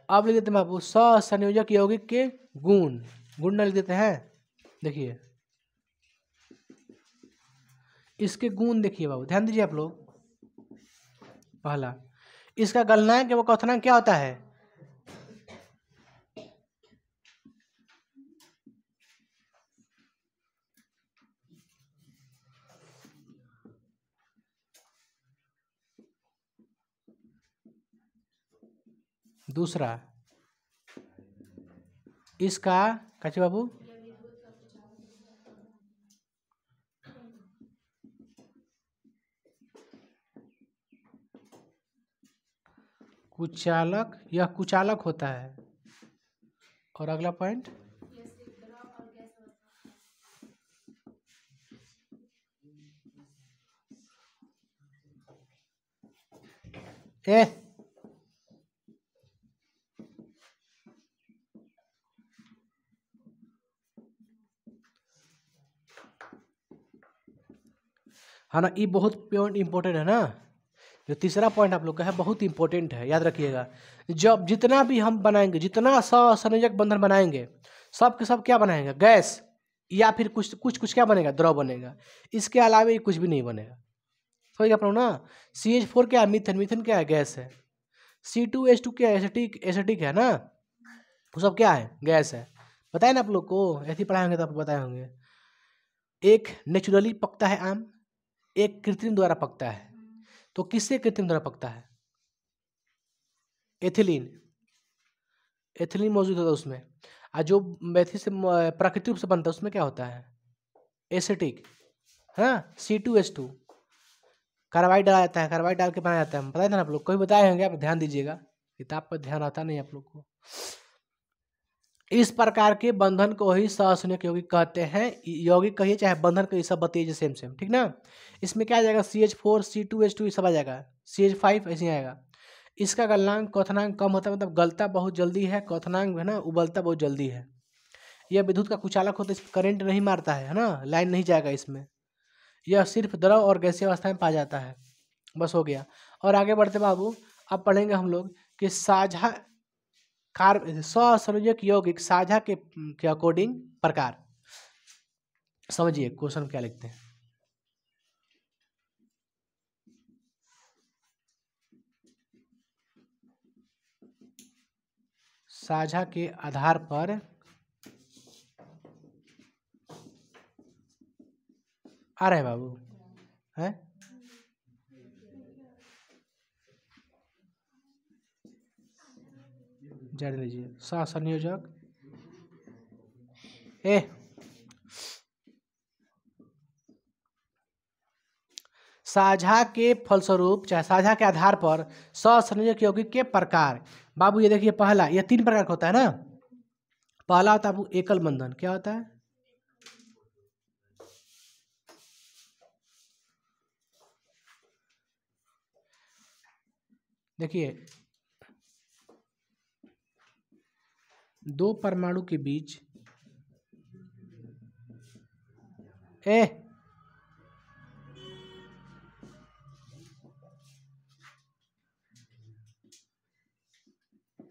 अब लिख देते हैं बाबू सहसंयोजक यौगिक के गुण। गुण लिख देते हैं। देखिए, इसके गुण देखिए बाबू, ध्यान दीजिए आप लोग। पहला, इसका गलनांक एवं क्वथनांक क्या होता है? दूसरा, इसका कैसे बाबू? कुचालक, यह कुचालक होता है। और अगला पॉइंट, है ना, ये बहुत पॉइंट इंपॉर्टेंट है ना। जो तीसरा पॉइंट आप लोग का है बहुत इंपॉर्टेंट है, याद रखिएगा। जब जितना भी हम बनाएंगे, जितना सहसंयोजक बंधन बनाएंगे, सब के सब क्या बनाएंगे? गैस। या फिर कुछ कुछ कुछ क्या बनेगा, द्रव बनेगा। इसके अलावा ये कुछ भी नहीं बनेगा। समझ गया ना। CH4 क्या है, मीथेन, मीथेन क्या है, गैस है। C2H2 क्या है, एसिटिक, एसिटिक है ना, वो सब क्या है, गैस है। बताए ना आप लोग को, ऐसे ही पढ़ाए होंगे तो आपको बताए होंगे। एक नेचुरली पकता है आम, एक कृत्रिम द्वारा पकता है। तो किससे कृत्रिम द्वारा पकता है, एथिलीन, एथिलीन मौजूद होता है उसमें। और जो मेथी से प्राकृतिक रूप से बनता है उसमें क्या होता है, एसिटिक, है ना, C2H2, कार्बाइड डाला जाता है, कार्बाइड डाल के बनाया जाता है। बताया था ना आप लोग, कोई बताए होंगे, आप ध्यान दीजिएगा, किताब पर ध्यान आता नहीं आप लोग को। इस प्रकार के बंधन को ही सहसंयोजक यौगिक कहते हैं। यौगिक कहिए चाहे बंधन कहिए, सब बताइए सेम सेम, ठीक ना। इसमें क्या आ जाएगा, CH4 C2H2 ये सब आ जाएगा, CH5 ऐसे ही आएगा। इसका गलनांक क्वथनांक कम होता है, मतलब गलता बहुत जल्दी है, क्वथनांक है ना उबलता बहुत जल्दी है। यह विद्युत का कुचालक होता है, इस करंट नहीं मारता है ना, लाइन नहीं जाएगा इसमें। यह सिर्फ द्रव और गैसीय अवस्था में पाया जाता है। बस हो गया। और आगे बढ़ते बाबू, अब पढ़ेंगे हम लोग कि साझा सहसंयोजक यौगिक साझा के अकॉर्डिंग प्रकार। समझिए क्वेश्चन क्या लिखते हैं। साझा के आधार पर आ रहे हैं बाबू, है जान लीजिए। सहसंयोजक साझा के फलस्वरूप चाहे साझा के आधार पर सहसंयोजक यौगिक के प्रकार। बाबू ये देखिए, पहला, ये 3 प्रकार का होता है ना। पहला होता है बाबू एकल बंधन, क्या होता है, देखिए 2 परमाणु के बीच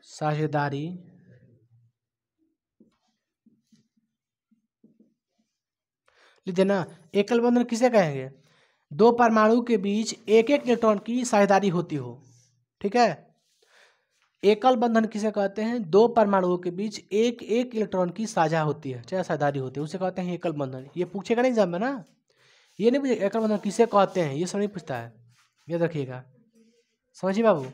साझेदारी लीजिए ना। एकल बंधन किसे कहेंगे, 2 परमाणु के बीच एक एक इलेक्ट्रॉन की साझेदारी होती हो, ठीक है। एकल बंधन किसे कहते हैं, 2 परमाणुओं के बीच एक एक इलेक्ट्रॉन की साझा होती है, चाहे साझेदारी होती है, उसे कहते हैं एकल बंधन। ये पूछेगा नहीं एग्जाम में ना, ये नहीं पूछेगा एकल बंधन किसे कहते हैं, ये सब नहीं पूछता है, याद रखिएगा। समझिए बाबू।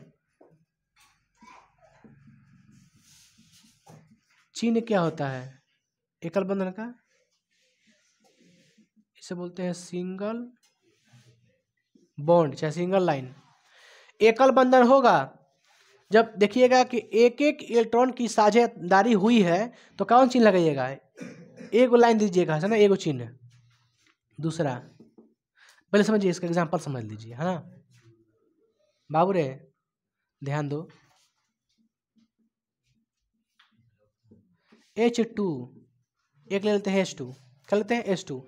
चिन्ह क्या होता है एकल बंधन का, इसे बोलते हैं सिंगल बॉन्ड, चाहे सिंगल लाइन। एकल बंधन होगा जब देखिएगा कि एक एक इलेक्ट्रॉन की साझेदारी हुई है, तो कौन चिन्ह लगाइएगा, एगो लाइन दीजिएगा, है ना, एगो चिन्ह। दूसरा, पहले समझिए, इसका एग्जांपल समझ लीजिए, है ना बाबू रे, ध्यान दो। H2, एक ले लेते हैं H2, क्या लेते हैं H2,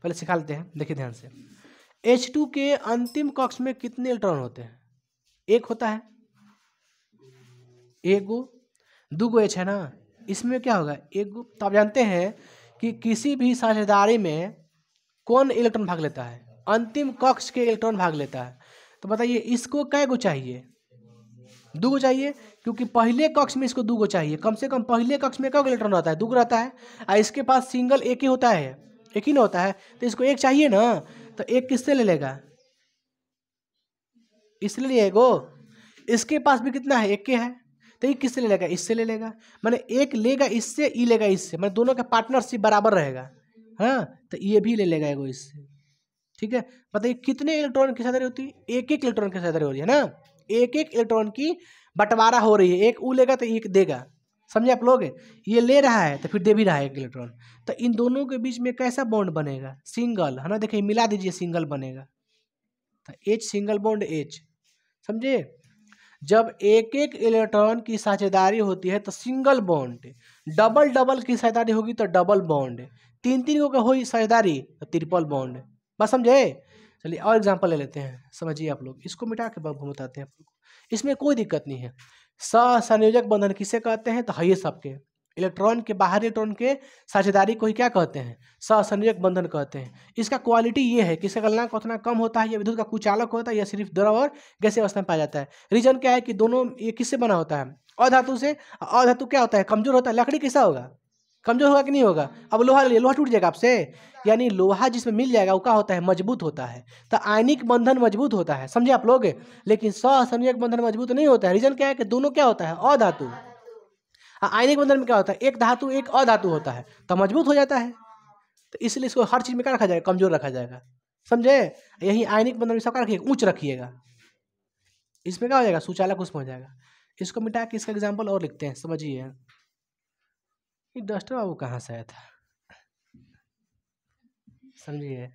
पहले सिखा लेते हैं, देखिए ध्यान से। H2 के अंतिम कक्ष में कितने इलेक्ट्रॉन होते हैं, एक होता है, एक गो, 2 गो H है ना, इसमें क्या होगा, एक गो। तो आप जानते हैं कि किसी भी साझेदारी में कौन इलेक्ट्रॉन भाग लेता है, अंतिम कक्ष के इलेक्ट्रॉन भाग लेता है। तो बताइए इसको कै गो चाहिए, 2 गो चाहिए, क्योंकि पहले कक्ष में इसको 2 गो चाहिए, कम से कम पहले कक्ष में क्या इलेक्ट्रॉन रहता है, 2 गो रहता है, और इसके पास सिंगल एक ही होता है, एक ही ना होता है, तो इसको एक चाहिए ना, तो एक किससे ले लेगा, इसलिए एगो, इसके पास भी कितना है, एक के है, तो ये किससे ले लेगा, इससे ले लेगा, माने एक लेगा इससे, ई लेगा इससे, माने दोनों का पार्टनरशिप बराबर रहेगा, हाँ, तो ये भी ले लेगा एगो इससे, ठीक है। बताइए कितने इलेक्ट्रॉन की साझेदारी होती है, एक एक इलेक्ट्रॉन की साझेदारी हो रही है ना, एक एक इलेक्ट्रॉन की बंटवारा हो रही है, एक ऊ लेगा तो एक देगा, समझे आप लोग, ये ले रहा है तो फिर दे भी रहा है एक इलेक्ट्रॉन, तो इन दोनों के बीच में कैसा बॉन्ड बनेगा, सिंगल, है ना, देखिए मिला दीजिए, सिंगल बनेगा, तो H सिंगल बॉन्ड H, समझे। जब एक एक इलेक्ट्रॉन की साझेदारी होती है तो सिंगल बॉन्ड, डबल डबल की साझेदारी होगी तो डबल बॉन्ड, 3 को हुई साझेदारी तो ट्रिपल बॉन्ड, बस समझे। चलिए और एग्जांपल ले लेते हैं, समझिए आप लोग, इसको मिटा के बताते हैं आप लोग को, इसमें कोई दिक्कत नहीं है। सहसंयोजक बंधन किसे कहते हैं, तो है ये सबके, इलेक्ट्रॉन के बाहरी इलेक्ट्रॉन के साझेदारी को ही क्या कहते हैं? सहसंयोजक बंधन कहते हैं। इसका क्वालिटी ये है कि इसका गलनांक उतना कम होता है, या विद्युत का कुचालक होता है, या सिर्फ द्रव और गैसीय अवस्था में पाया जाता है। रीजन क्या है कि दोनों ये किससे बना होता है? अधातु से। अधातु क्या होता है? कमजोर होता है। लकड़ी कैसा होगा? कमजोर होगा कि नहीं होगा? अब लोहा ले, लोहा टूट जाएगा आपसे, यानी लोहा जिसमें मिल जाएगा वो क्या होता है? मजबूत होता है। तो आयनिक बंधन मजबूत होता है, समझे आप लोग। लेकिन सहसंयोजक बंधन मजबूत नहीं होता है। रीजन क्या है कि दोनों क्या होता है? अधातु। आयनिक बंधन में क्या होता है? एक धातु एक अधातु होता है, तो मजबूत हो जाता है। तो इसलिए इसको हर चीज में क्या रखा जाएगा? कमजोर रखा जाएगा, समझे। यही आयनिक बंधन में सब क्या रखिएगा? उच्च रखिएगा। इसमें क्या हो जाएगा? सुचालक उसमें हो जाएगा। इसको मिटा के इसका एग्जाम्पल और लिखते हैं, समझिए। ये डस्टर बाबू कहाँ से आया था, समझिए।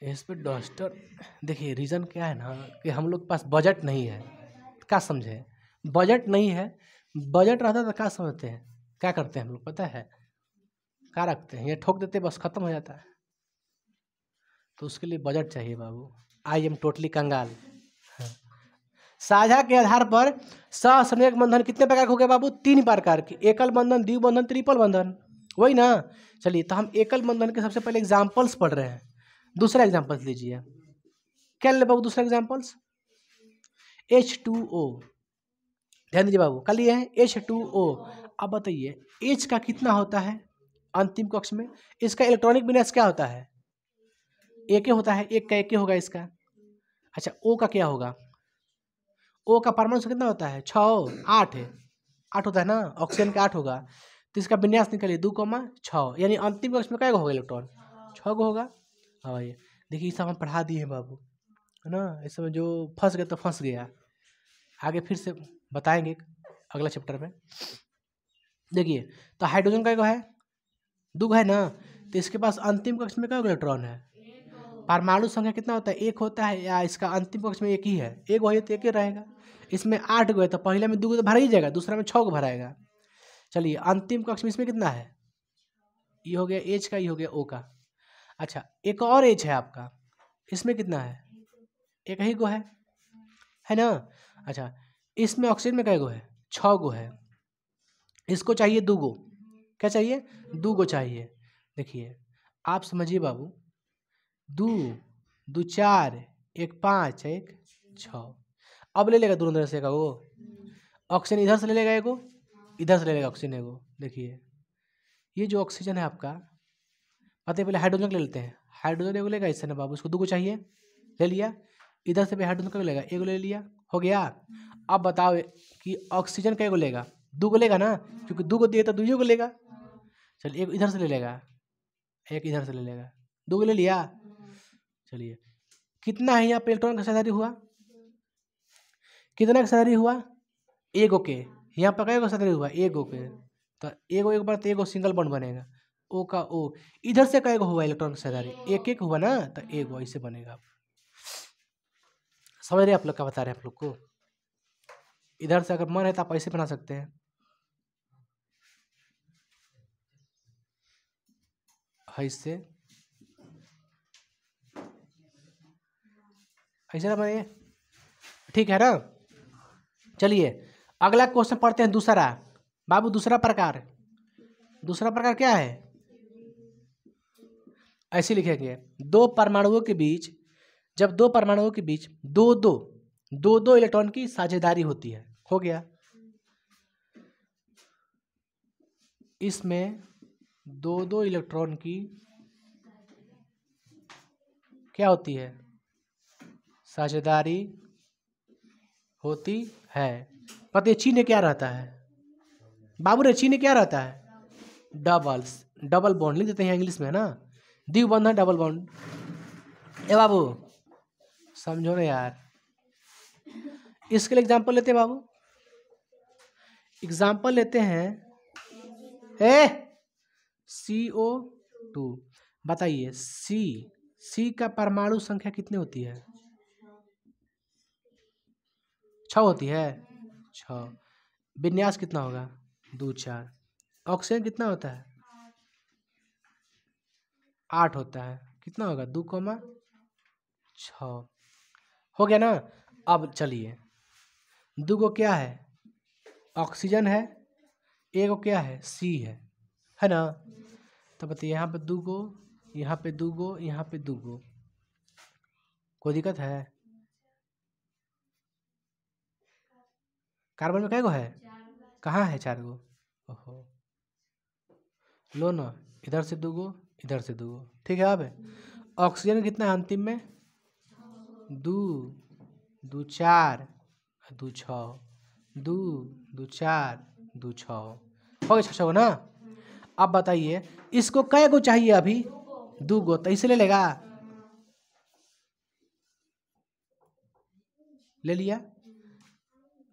इस पे डस्टर, देखिए रीज़न क्या है ना कि हम लोग के पास बजट नहीं है। क्या समझे? बजट नहीं है। बजट रहता तो क्या समझते हैं, क्या करते हैं हम लोग पता है? क्या रखते हैं? ये ठोक देते बस, खत्म हो जाता है। तो उसके लिए बजट चाहिए बाबू। आई एम टोटली कंगाल। हाँ। साझा के आधार पर सहसंयोजक बंधन कितने प्रकार के हो गए बाबू? 3 प्रकार के। एकल बंधन, द्विबंधन, ट्रिपल बंधन, वही ना। चलिए, तो हम एकल बंधन के सबसे पहले एग्जाम्पल्स पढ़ रहे हैं। दूसरा एग्जाम्पल्स लीजिए। क्या ले बाबू दूसरा एग्जाम्पल्स? H2O। ध्यान दीजिए बाबू, कल ये है H2O। अब बताइए H का कितना होता है अंतिम कक्ष में? इसका इलेक्ट्रॉनिक विन्यास क्या होता है? एक होता है, एक का एक होगा इसका। अच्छा, O का क्या होगा? O का परमाणु संख्या कितना होता है? 6, 8 है। 8 होता है ना, ऑक्सीजन का 8 होगा। तो इसका विन्यास निकालिए 2,6, यानी अंतिम कक्ष में क्या होगा इलेक्ट्रॉन? 6 गो होगा। हाँ ये देखिए, सब हम पढ़ा दिए हैं बाबू, है ना। इस समय जो फंस गया तो फंस गया, आगे फिर से बताएंगे अगला चैप्टर में। देखिए, तो हाइड्रोजन का एक है, 2 है ना। तो इसके पास अंतिम कक्ष में क्या इलेक्ट्रॉन है? परमाणु संख्या कितना होता है? 1 होता है, या इसका अंतिम कक्ष में 1 ही है? 1 हो तो 1 ही रहेगा। इसमें 8 गो है, तो पहले में 2 गो तो भरा ही जाएगा, दूसरा में 6 गो भराएगा। चलिए, अंतिम कक्ष में इसमें कितना है? ये हो गया H का, ये हो गया O का। अच्छा, एक और H है आपका, इसमें कितना है? 1 ही गो है ना। अच्छा, इसमें ऑक्सीजन में कै गो है? 6 गो है। इसको चाहिए 2 गो। क्या चाहिए? 2 गो चाहिए। देखिए, आप समझिए बाबू, 2 2 4, 1 5, 1 6। अब ले लेगा दोनों तरफ से एगो ऑक्सीजन, इधर से ले लेगा एगो, इधर से ले लेगा ऑक्सीजन एगो। देखिए, ये जो ऑक्सीजन है आपका, पता है, पहले हाइड्रोजन ले लेते हैं। हाइड्रोजन एगो लेगा इससे ना बाबू, इसको 2 गो चाहिए, ले लिया। इधर से भी हाइड्रोजन का लेगा, एगो ले लिया, हो गया। अब बताओ कि ऑक्सीजन का एगो लेगा? 2 गो लेगा ना, क्योंकि 2 गो दिए तो 2 गो लेगा। चलिए, एक इधर से ले लेगा, एक इधर से ले लेगा, 2 गो ले लिया। चलिए, कितना है यहाँ पे इलेक्ट्रॉन का साझेदारी हुआ? कितना का साझेदारी हुआ? एगो के। यहाँ पर कई गो साझेदारी हुआ? एगो के। तो एगो एक बार तो एगो सिंगल बॉन्ड बनेगा, O का O। इधर से कई गो हुआ इलेक्ट्रॉन का साझेदारी? एक एक हुआ ना, तो एगो ऐसे बनेगा। समझ रहे आप लोग क्या बता रहे हैं आप लोग को? इधर से अगर मन है तो आप ऐसे बना सकते हैं, ऐसे ऐसे ना बनाइए, ठीक है ना। चलिए, अगला क्वेश्चन पढ़ते हैं दूसरा बाबू। दूसरा प्रकार, दूसरा प्रकार क्या है? ऐसे लिखेंगे, 2 परमाणुओं के बीच, जब 2 परमाणुओं के बीच दो दो इलेक्ट्रॉन की साझेदारी होती है। हो गया, इसमें 2 इलेक्ट्रॉन की क्या होती है? साझेदारी होती है। पता है चिन्ह क्या रहता है बाबू रे? चिन्ह क्या रहता है? डबल बॉन्ड लिख देते हैं इंग्लिश में, है ना। द्विबंधन, डबल बॉन्ड। ए बाबू समझो ना यार। इसके लिए एग्जांपल लेते हैं बाबू, एग्जांपल लेते हैं CO2। बताइए, C का परमाणु संख्या कितनी होती है? 6 होती है। 6। विन्यास कितना होगा? 2 4। ऑक्सीजन कितना होता है? 8 होता है। कितना होगा? 2,6। हो गया ना। अब चलिए, 2 गो क्या है? ऑक्सीजन है, एक को क्या है सी है ना। तो बताइए यहाँ पे 2 गो, यहाँ पे 2 गो, यहाँ पे 2 गो, कोई दिक्कत है? कार्बन में कै गो है? कहाँ है 4 गो? ओहो, लो ना, इधर से 2 गो, इधर से 2 गो, ठीक है। अब ऑक्सीजन कितना है अंतिम में? 2 2 4 2 6, 2 2 4 2 6, हो गया 6 ना। अब बताइए इसको कै गो चाहिए अभी? 2 गो, तो इसे ले लेगा, ले लिया।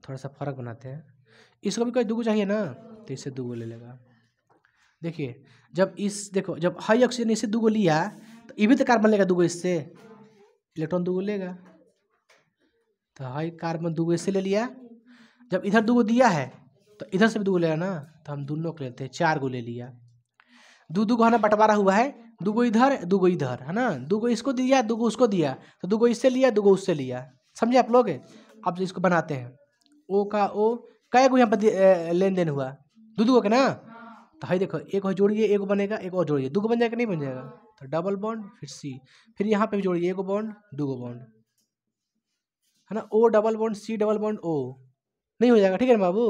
थोड़ा सा फर्क बनाते हैं, इसको भी कोई 2 गो चाहिए ना, तो इससे 2 गो ले लेगा। देखिए जब देखो जब हाई ऑक्सीजन इससे 2 गो लिया तो ये भी तो कार्बन लेगा 2 गो, इससे इलेक्ट्रॉन 2 गो लेगा। तो हाई कार्बन 2 गो इससे ले लिया, जब इधर 2 गो दिया है तो इधर से भी 2 गो लेगा ना, तो हम दोनों को लेते हैं, 4 गो ले लिया। 2 गो है ना, बंटवारा हुआ है, 2 गो इधर 2 गो इधर है ना, 2 गो इसको दिया 2 गो उसको दिया, तो 2 गो इससे लिया 2 गो उससे लिया, समझे आप लोग। अब इसको बनाते हैं, ओ का ओ, कै गो यहाँ पर लेन देन हुआ? 2 गो के ना। तो हाई देखो, एक और जोड़िए, एक बनेगा, एक और जोड़िए, 2 गो बन जाएगा नहीं बन जाएगा? तो डबल बॉन्ड फिर सी, फिर यहाँ पे भी जोड़िए, 1 बॉन्ड 2 गो बॉन्ड है ना, O double bond C double bond O, नहीं हो जाएगा, ठीक है ना बाबू।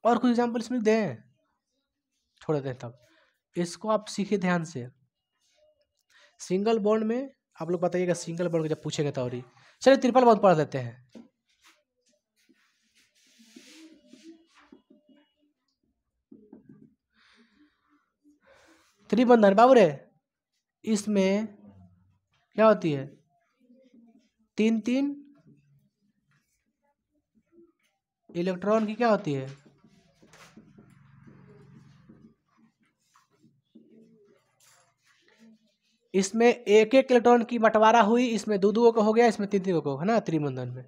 और कुछ एग्जाम्पल इसमें दें, छोड़ देते हैं तब, इसको आप सीखिए ध्यान से। सिंगल बॉन्ड में आप लोग बताइएगा, सिंगल बॉन्ड जब पूछेगा तो, और चलिए ट्रिपल बॉन्ड पढ़ देते हैं। त्रिबंधन बाबू रे, इसमें क्या होती है? 3 इलेक्ट्रॉन की क्या होती है? इसमें 1 इलेक्ट्रॉन की बंटवारा हुई, इसमें 2 को हो गया, इसमें 3 को, है ना, त्रिबंधन में।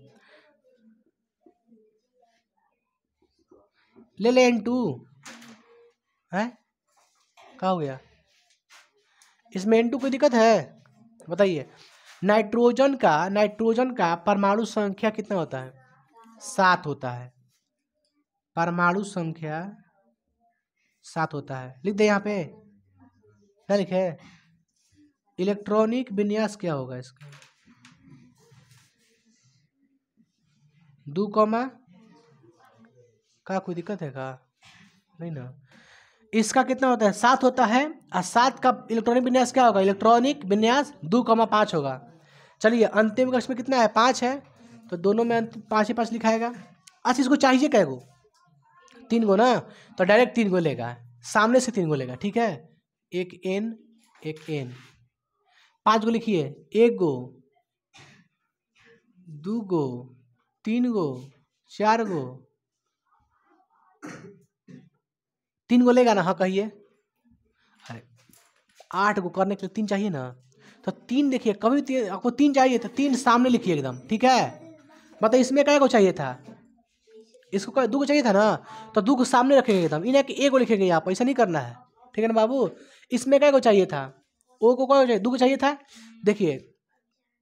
ले ले N2 है, क्या हो गया? इसमें N2 कोई दिक्कत है? बताइए। नाइट्रोजन का परमाणु संख्या कितना होता है? 7 होता है, परमाणु संख्या 7 होता है। लिख दे यहाँ पे, क्या लिखे? इलेक्ट्रॉनिक विन्यास क्या होगा इसका? 2 का कोई दिक्कत है का? नहीं ना। इसका कितना होता है? 7 होता है, और 7 का इलेक्ट्रॉनिक विन्यास क्या होगा? इलेक्ट्रॉनिक विन्यास 2,5 होगा। चलिए अंतिम कक्ष में कितना है? 5 है, तो दोनों में अंतिम 5 ही 5 लिखाएगा। अच्छा इसको चाहिए कै गो? 3 गो ना, तो डायरेक्ट 3 गो लेगा, सामने से 3 गो लेगा, ठीक है। एक N 5 गो लिखिए, 1 गो 2 गो 3 गो 4 गो, 3 गो लेगा ना, हाँ कहिए। अरे 8 गो करने के लिए 3 चाहिए ना, तो 3 देखिए, कभी आपको 3 चाहिए तो 3 सामने लिखिए एकदम, ठीक है। बताइए इसमें कै गो चाहिए था? इसको 2 गो चाहिए था ना, तो 2 गो सामने रखेंगे एकदम, इन्हें कि 1 गो लिखेंगे, आप ऐसा नहीं करना है, ठीक है ना बाबू। इसमें कै गो चाहिए था? ओ को कै गो चाहिए? 2 गो चाहिए था, देखिए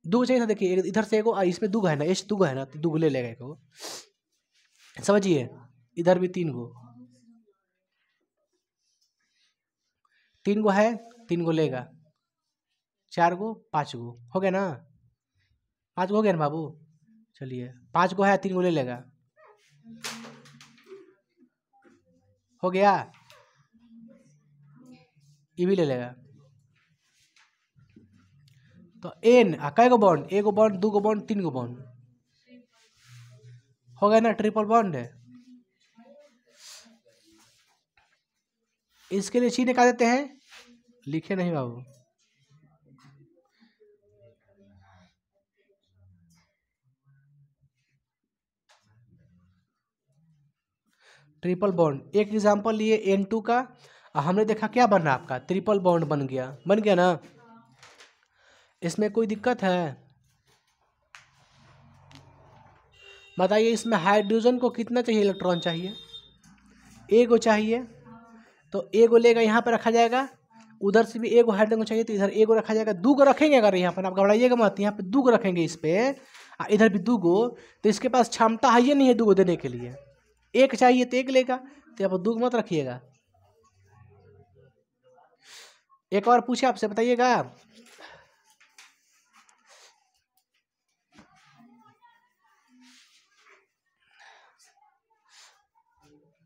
2 गो चाहिए था, देखिए इधर से 1 गो, इसमें 2 गो है ना, 2 गो है ना, तो 2 गो ले लेगा 1 गो, समझिए। इधर भी 3 गो, 3 गो है, 3 गो लेगा, 4 गो 5 गो, हो गया ना, 5 गो हो गया ना बाबू। चलिए 5 गो है, 3 गो ले लेगा, हो गया, ये भी ले लेगा। तो N कै गो बॉन्ड? 1 गो बॉन्ड 2 गो बॉन्ड 3 गो बॉन्ड, हो गया ना, ट्रिपल बॉन्ड है। इसके लिए चिन्ह क्या देते हैं? लिखे नहीं बाबू, ट्रिपल बॉन्ड। एक एग्जांपल लिए N2 का, हमने देखा क्या बन रहा है आपका? ट्रिपल बॉन्ड बन गया ना। इसमें कोई दिक्कत है? बताइए इसमें हाइड्रोजन को कितना चाहिए इलेक्ट्रॉन चाहिए? 1 गो चाहिए, तो 1 गो लेगा, यहाँ पर रखा जाएगा, उधर से भी 1 गो हाइड्रोजन को चाहिए, तो इधर 1 गो रखा जाएगा, 2 गो रखेंगे, अगर यहाँ पर आप घबराइएगा मत, यहाँ पे 2 गो रखेंगे इस पे, इधर भी 2 गो, तो इसके पास क्षमता है ये नहीं है 2 गो देने के लिए, एक चाहिए तो एक लेगा, तो आप दो मत रखिएगा। एक और पूछे आपसे, बताइएगा।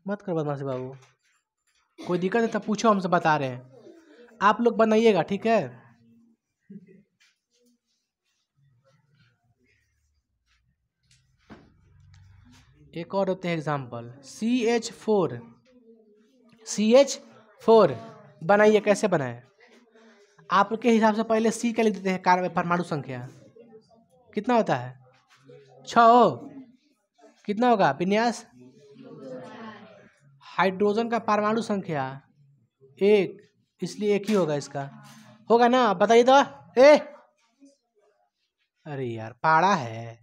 मत कर बदमाशी बाबू, कोई दिक्कत है तो पूछो, हमसे बता रहे हैं, आप लोग बनाइएगा, ठीक है। एक और होते हैं एग्जाम्पल, CH4 बनाइए, कैसे बनाए आपके हिसाब से? पहले C का लिख देते हैं, कार्बन परमाणु संख्या कितना होता है? 6। कितना होगा विन्यास? हाइड्रोजन का परमाणु संख्या 1, इसलिए एक ही होगा इसका, होगा ना? बताइए तो। अरे यार पाड़ा है,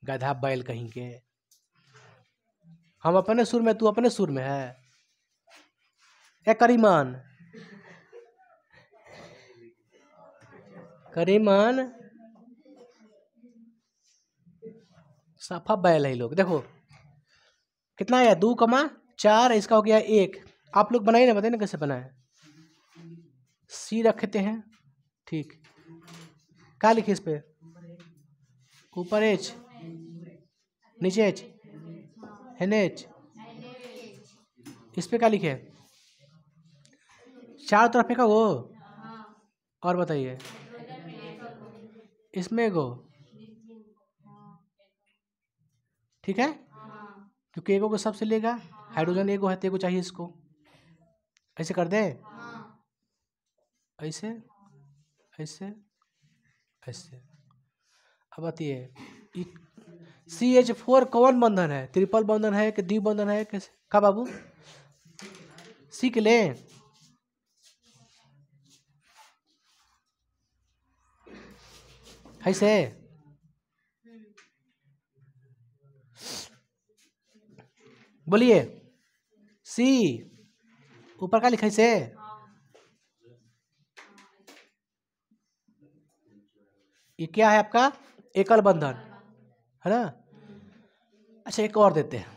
गधा बैल कहीं के। हम अपने सुर में, तू अपने सुर में है। करीमन सफा बैल है लोग। देखो कितना है, 2,4, इसका हो गया 1। आप लोग बनाइए ना, बताइए ना कैसे बनाए। C रखते हैं, ठीक, क्या लिखे इस पे? ऊपर H, नीचे H, NH, इस पे क्या लिखे? चारों तरफ का वो। और बताइए, इसमें गो, ठीक है, क्योंकि एगो को सबसे लेगा, हाइड्रोजन एगो है तो एगो चाहिए इसको। ऐसे कर दे, ऐसे ऐसे ऐसे। अब बताइए CH4 कौन बंधन है? ट्रिपल बंधन है कि द्विबंधन है? कैसे का बाबू? सीख ले। ऐसे बोलिए, C ऊपर का लिखा से, ये क्या है आपका? एकल बंधन है ना। अच्छा एक और देते हैं,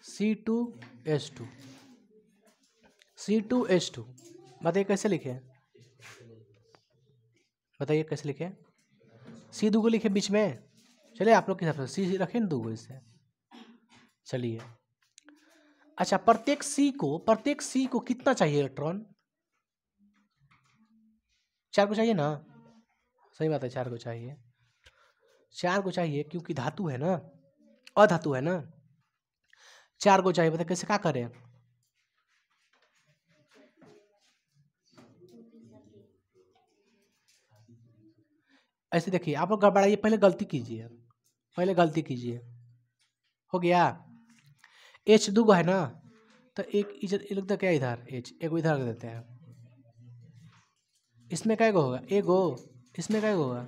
C2H2, C2H2, बताइए कैसे लिखे? बताइए कैसे लिखे? C दो को लिखे बीच में, चलिए आप लोग के हिसाब से C रखें ना, 2 इससे। चलिए अच्छा, प्रत्येक C को कितना चाहिए इलेक्ट्रॉन? 4 को चाहिए ना? सही बात है, 4 को चाहिए, 4 को चाहिए, क्योंकि धातु है ना, अधातु है ना, 4 को चाहिए। बताइए कैसे, क्या करें? ऐसे देखिए, आप लोग गड़बड़ाइए, पहले गलती कीजिए, हो गया। H 2 है ना, तो एक इधर क्या, इधर H एक इधर रख देते हैं। इसमें क्या होगा? एगो, इसमें क्या होगा?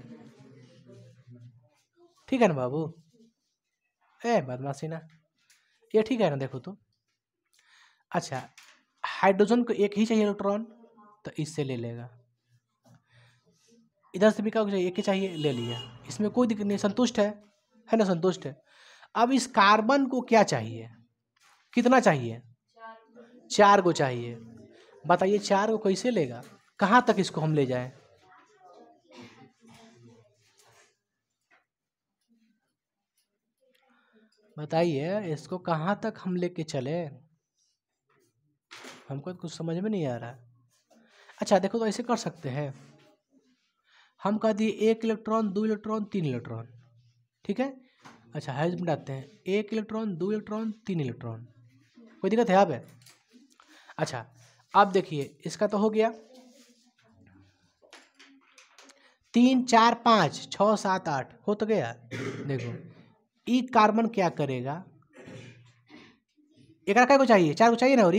ठीक है ना बाबू? बदमाशी ना, ये ठीक है ना? देखो तो अच्छा, हाइड्रोजन को एक ही चाहिए इलेक्ट्रॉन, तो इससे ले लेगा। इधर से भी क्या चाहिए? एक ही चाहिए, ले लिया, इसमें कोई दिक्कत नहीं, संतुष्ट है ना? संतुष्ट है। अब इस कार्बन को क्या चाहिए? कितना चाहिए? 4 को चाहिए। बताइए 4 को कैसे लेगा? कहाँ तक इसको हम ले जाएं? बताइए इसको कहाँ तक हम लेके चले? हमको तो कुछ समझ में नहीं आ रहा। अच्छा देखो, तो ऐसे कर सकते हैं, हम कह दिए 1 इलेक्ट्रॉन, 2 इलेक्ट्रॉन, 3 इलेक्ट्रॉन, ठीक है। अच्छा है बनाते हैं, 1 इलेक्ट्रॉन, 2 इलेक्ट्रॉन, 3 इलेक्ट्रॉन, कोई दिक्कत है यहाँ पे? अच्छा अब देखिए, इसका तो हो गया 3 4 5 6 7 8 हो तो गया। देखो ई कार्बन क्या करेगा? एक को चाहिए, 4 को चाहिए ना, और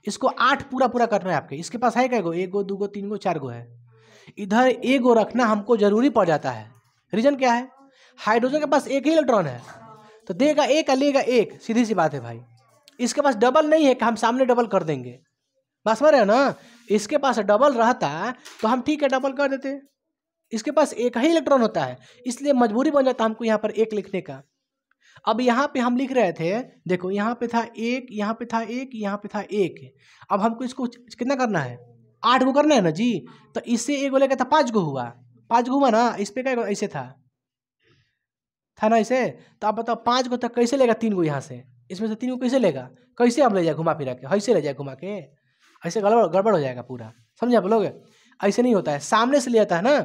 इसको 8 पूरा करना है आपके। इसके पास है क्या गो? 1 गो, 2 गो, 3 गो, 4 गो है। इधर 1 गो रखना हमको जरूरी पड़ जाता है। रीजन क्या है? हाइड्रोजन के पास एक ही इलेक्ट्रॉन है, तो देगा एक, लेगा एक, सीधी सी बात है भाई। इसके पास डबल नहीं है कि हम सामने डबल कर देंगे, बस समझ रहे हो ना? इसके पास डबल रहता तो हम ठीक है डबल कर देते। इसके पास एक ही इलेक्ट्रॉन होता है, इसलिए मजबूरी बन जाता हमको यहाँ पर 1 लिखने का। अब यहाँ पे हम लिख रहे थे, देखो यहाँ पे था एक, यहाँ पे था एक, यहाँ पे था एक। अब हमको इसको कितना करना है, 8 गो करना है ना जी। तो इससे एक गो लेकर था 5 गो हुआ, 5 गो हुआ ना। इस पे क्या ऐसे था ना इसे। तो आप बताओ 5 गो तक कैसे लेगा, 3 गो यहाँ से, इसमें से 3 गो कैसे लेगा, कैसे आप ले जाए घुमा फिरा के, ऐसे ले जाए घुमा के, ऐसे गड़बड़ गड़बड़ हो जाएगा पूरा, समझे आप लोग। ऐसे नहीं होता है, सामने से ले आता है ना।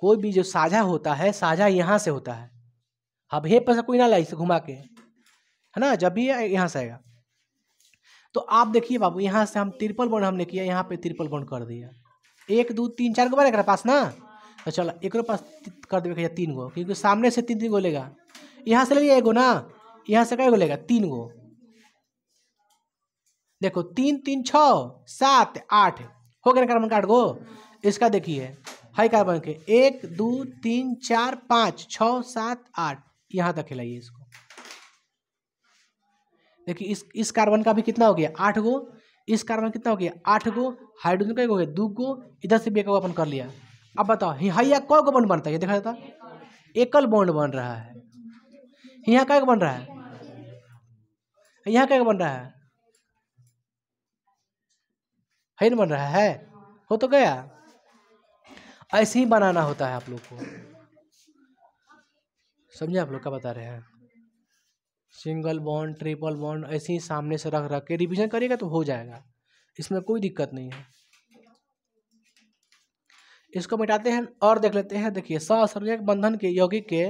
कोई भी जो साझा होता है, साझा यहाँ से होता है। अब हे पर से कोई ना लाए इसे घुमा के, है ना, जब भी यहाँ से आएगा। तो आप देखिए बाबू, यहाँ से हम ट्रिपल बॉन्ड हमने किया, यहाँ पे ट्रिपल बॉन्ड कर दिया। 1 2 3 4 गो बनेगा पास ना। तो चलो एक पास कर देगा 3 गो, क्योंकि सामने से 3 3 गो लेगा। यहाँ से ले लिया 1 गो ना, यहाँ से क्या गो लेगा, 3 गो। देखो 3 3 6 7 8 हो गया कार्बन 8 गो। इसका देखिए हाई कार्बन के 1 2 3 4 5 6 7 8 यहाँ तक खिलाइए इसको। देखिए इस कार्बन का भी कितना हो गया, 8 गो। इस कार्बन कितना हो गया, 8 गो। हाइड्रोजन का हो गया 2 गो। इधर से भी एक अपन कर लिया। अब बताओ हैया कौ गो बॉन्ड बनता है, ये देखा जाता, एकल बॉन्ड बन रहा है। यहाँ क्या बन रहा है, यहाँ क्या बन रहा है ना, बन रहा है, हो तो गया। ऐसे ही बनाना होता है आप लोग को, समझे आप लोग क्या बता रहे हैं। सिंगल बॉन्ड, ट्रिपल बॉन्ड ऐसे ही सामने से रख रख के रिवीजन करिएगा तो हो जाएगा, इसमें कोई दिक्कत नहीं है। इसको मिटाते हैं और देख लेते हैं। देखिए सहसंयोजक बंधन के यौगिक के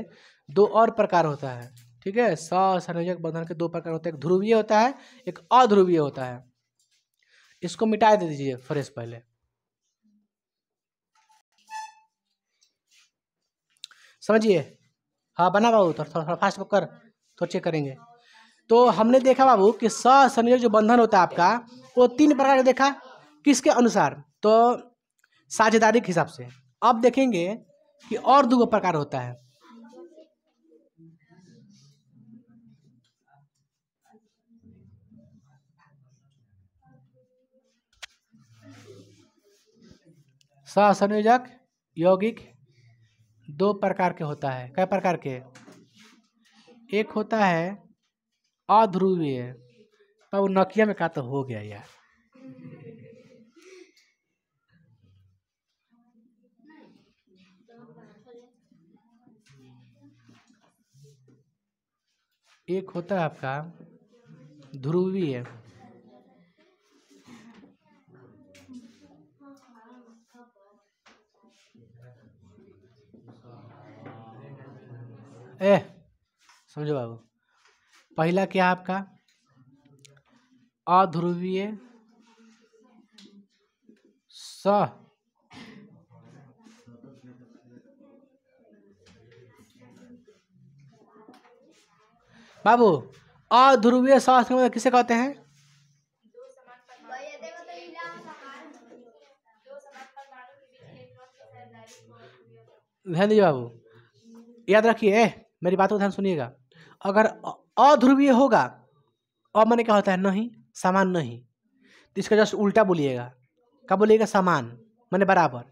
2 और प्रकार होता है, ठीक है। सहसंयोजक बंधन के 2 प्रकार होते हैं, एक ध्रुवीय होता है, एक अध्रुवीय होता है। इसको मिटा दे दीजिए फ्रेश पहले। समझिए, हाँ बना बाबू, थोड़ा फास्ट कर, तो चेक करेंगे। तो हमने देखा बाबू कि सहसंयोजक जो बंधन होता है आपका, वो 3 प्रकार का देखा, किसके अनुसार, तो साझेदारी के हिसाब से। अब देखेंगे कि और 2 प्रकार होता है। सहसंयोजक यौगिक 2 प्रकार के होता है। क्या प्रकार के, एक होता है अध्रुवीय। अब नकिया में का तो हो गया यार, एक होता है आपका ध्रुवीय। समझो बाबू, पहला क्या आपका अध्रुवीय सह बाबू, अध्रुवीय सह किसे कहते हैं, ध्यान दीजिए बाबू, याद रखिए, मेरी बात को ध्यान सुनिएगा। अगर अध्रुवीय होगा, अब मैंने क्या होता है, नहीं, समान नहीं, तो इसका जस्ट उल्टा बोलिएगा। क्या बोलिएगा, समान माने बराबर।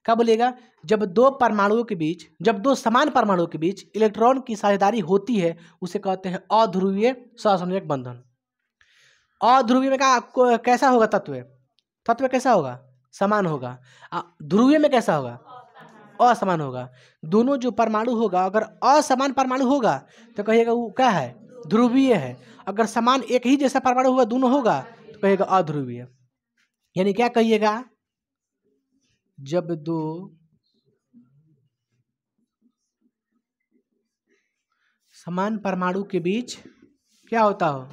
क्या बोलिएगा, जब 2 परमाणुओं के बीच, जब 2 समान परमाणुओं के बीच इलेक्ट्रॉन की साझेदारी होती है, उसे कहते हैं अध्रुवीय सहसंयोजक बंधन। अध्रुवीय में कैसा होगा, तत्व कैसा होगा, समान होगा। ध्रुवीय में कैसा होगा, असमान होगा। दोनों जो परमाणु होगा, अगर असमान परमाणु होगा तो कहिएगा वो क्या है, ध्रुवीय है। अगर समान एक ही जैसा परमाणु होगा, दोनों होगा, तो कहिएगा अध्रुवीय। यानी क्या कहिएगा, जब 2 समान परमाणु के बीच क्या होता हो,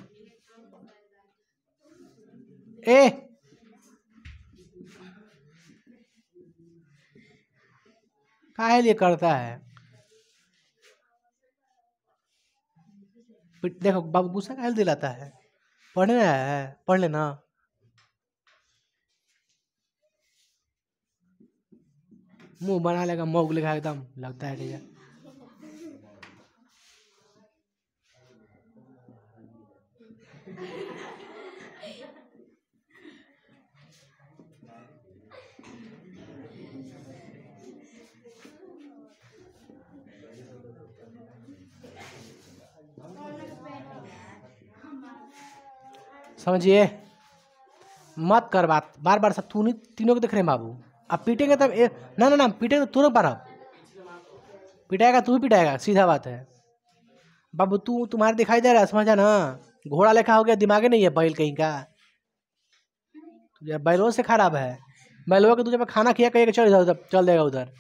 काहे लिए करता है, देखो बाबू गुस्सा काहे दिलाता है, पढ़ने आया है, पढ़ लेना। मुंह बना लेगा, मौग लेगा एकदम, लगता है ठीक है। समझिए, मत कर बात बार बार। सब तू तीनों को देख रहे हैं बाबू। अब पीटेंगे तब ना ना ना, पीटेंगे तो तुरंत बार पिटाएगा, तू ही पिटाएगा, सीधा बात है बाबू। तुम्हारे दिखाई दे रहा है, समझा ना, घोड़ा लेखा हो गया, दिमागे नहीं है बैल कहीं का। तुझे बैलों से खराब है, बैलों के तुझे खाना खिया कहिएगा चल इधर, चल देगा उधर।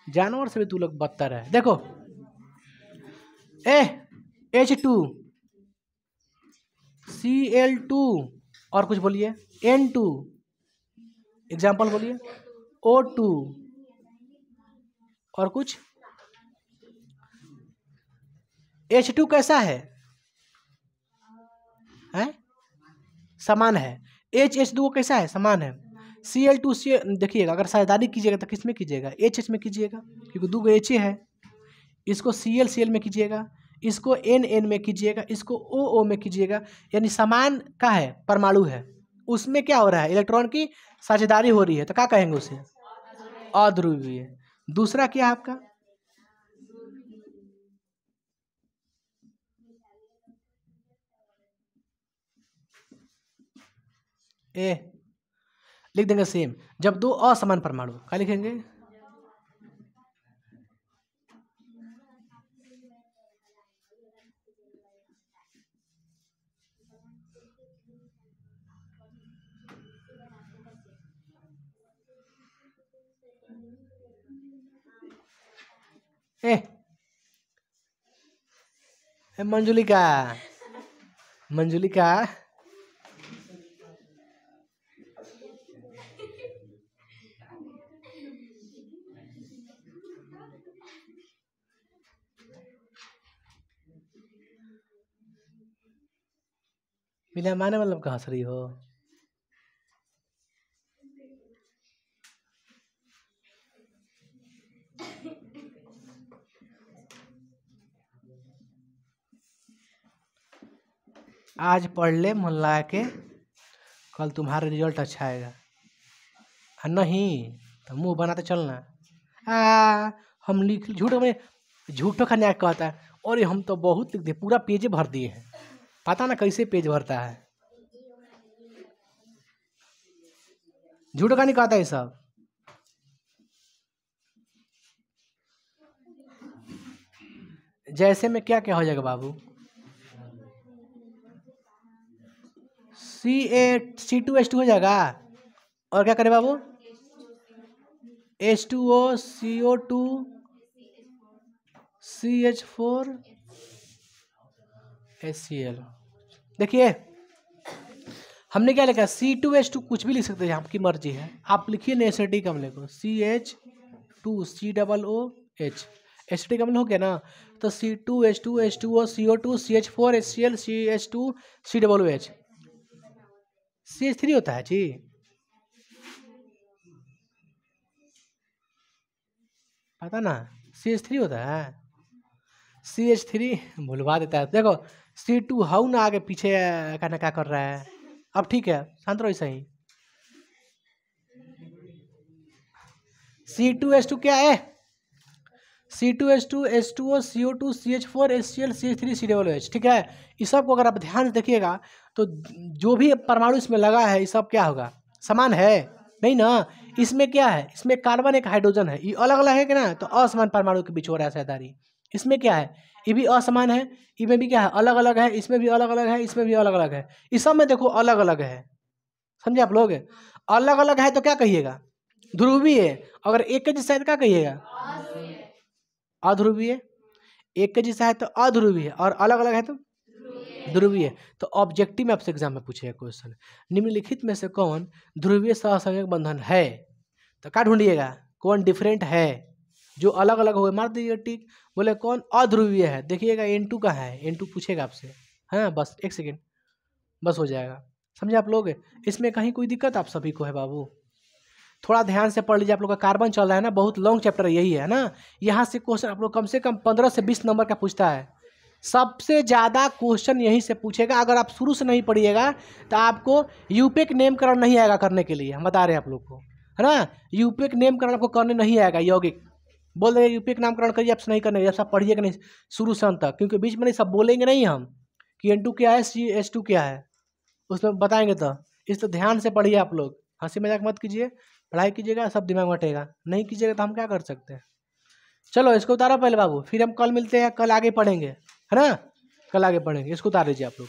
जानवर से भी तू लोग बदतर है। देखो H2 Cl2 और कुछ बोलिए, N2 एग्जाम्पल बोलिए, O2 और कुछ। H2 कैसा है? समान है। H2O कैसा है? समान है। Cl2 से देखिएगा, अगर साझेदारी कीजिएगा तो किस में कीजिएगा? H में कीजिएगा, क्योंकि दो H है। इसको Cl में कीजिएगा, इसको N में कीजिएगा, इसको O में कीजिएगा, यानी समान का है, परमाणु है, उसमें क्या हो रहा है? इलेक्ट्रॉन की साझेदारी हो रही है, तो क्या कहेंगे उसे? अध्रुवीय। दूसरा क्या है आपका? लिख देंगे सेम। जब दो असमान परमाणु, क्या लिखेंगे? मंजुलिका, मंजुलिका बिना माने मतलब कहाँ हंस रही हो? आज पढ़ ले मन लगा के, कल तुम्हारा रिजल्ट अच्छा आएगा। नहीं तो मुंह बनाते चलना। हम लिख झूठो में, झूठो का न्याय कहता है। और हम तो बहुत लिख दिए, पूरा पेज भर दिए हैं। पता ना कैसे पेज भरता है, झूठो का नहीं कहता है सब। जैसे में क्या क्या हो जाएगा बाबू? C2H2 हो जाएगा। और क्या करे बाबू? H2O CO2 CH4 HCl। देखिए हमने क्या लिखा? C2H2 कुछ भी लिख सकते हैं, आपकी मर्जी है। आप लिखिए नेसेटी कम लिखो, CH2 COOH, एसिटिक अम्ल हो गया ना, तो C2H2 H2O CO2 CH4 HCl CH2 COOH। CH3 होता है जी, पता ना, CH3 होता है। CH3 भुलवा देता है। देखो C2 हाउ ना आगे पीछे कहना क्या कर रहा है। अब ठीक है, शांत रहो ऐसा ही। C2H2 क्या है? C2H2 H2O CO2 CH4 HCl CH3 COOH। ठीक है, इस सब को अगर आप ध्यान से देखिएगा तो जो भी परमाणु इसमें लगा है, ये सब क्या होगा? समान है नहीं ना। इसमें क्या है? इसमें कार्बन एक हाइड्रोजन है, ये अलग अलग है कि ना, तो असमान परमाणु के बीच हो रहा है साझेदारी। इसमें क्या है? ये भी असमान है, इसमें भी क्या है? अलग अलग है, इसमें भी अलग अलग है, इसमें भी अलग अलग है। इस सब में देखो अलग अलग है, समझे आप लोग? अलग अलग है तो क्या कहिएगा? ध्रुवीय। अगर एक के जैसा है तो क्या कहिएगा? अध्रुवीय। एक के जैसा है तो अध्रुवीय, और अलग अलग है तो ध्रुवीय। तो ऑब्जेक्टिव में आपसे एग्जाम में पूछेगा क्वेश्चन, निम्नलिखित में से कौन ध्रुवीय सहसंयोजक बंधन है? तो क्या ढूंढिएगा? कौन डिफरेंट है, जो अलग अलग हो, मार दीजिए टिक। बोले कौन अध्रुवीय है, देखिएगा N2 का है, N2 पूछेगा आपसे। हाँ बस एक सेकेंड, बस हो जाएगा। समझे आप लोग? इसमें कहीं कोई दिक्कत आप सभी को है बाबू? थोड़ा ध्यान से पढ़ लीजिए। आप लोग का कार्बन चल रहा है ना, बहुत लॉन्ग चैप्टर यही है ना। यहाँ से क्वेश्चन आप लोग कम से कम 15 से 20 नंबर का पूछता है। सबसे ज़्यादा क्वेश्चन यहीं से पूछेगा। अगर आप शुरू से नहीं पढ़िएगा तो आपको यूपीक नेमकरण नहीं आएगा करने के लिए, हम बता रहे हैं आप लोग को, है ना। यूपीक नेमकरण आपको करने नहीं आएगा। यौगिक बोल रहे यूपीक नामकरण करिए, आपसे नहीं करने, जब सब पढ़िएगा नहीं शुरू से अंत तक, क्योंकि बीच में नहीं सब बोलेंगे नहीं हम, कि N2 क्या है, CH2 क्या है, उसमें बताएंगे। तो इस तो ध्यान से पढ़िए आप लोग, हंसी मजाक मत कीजिए, पढ़ाई कीजिएगा, सब दिमाग में हटेगा। नहीं कीजिएगा तो हम क्या कर सकते हैं। चलो इसको उतारो पहले बाबू, फिर हम कल मिलते हैं, कल आगे पढ़ेंगे, है ना, कल आगे पढ़ेंगे। इसको उतार लीजिए आप लोग।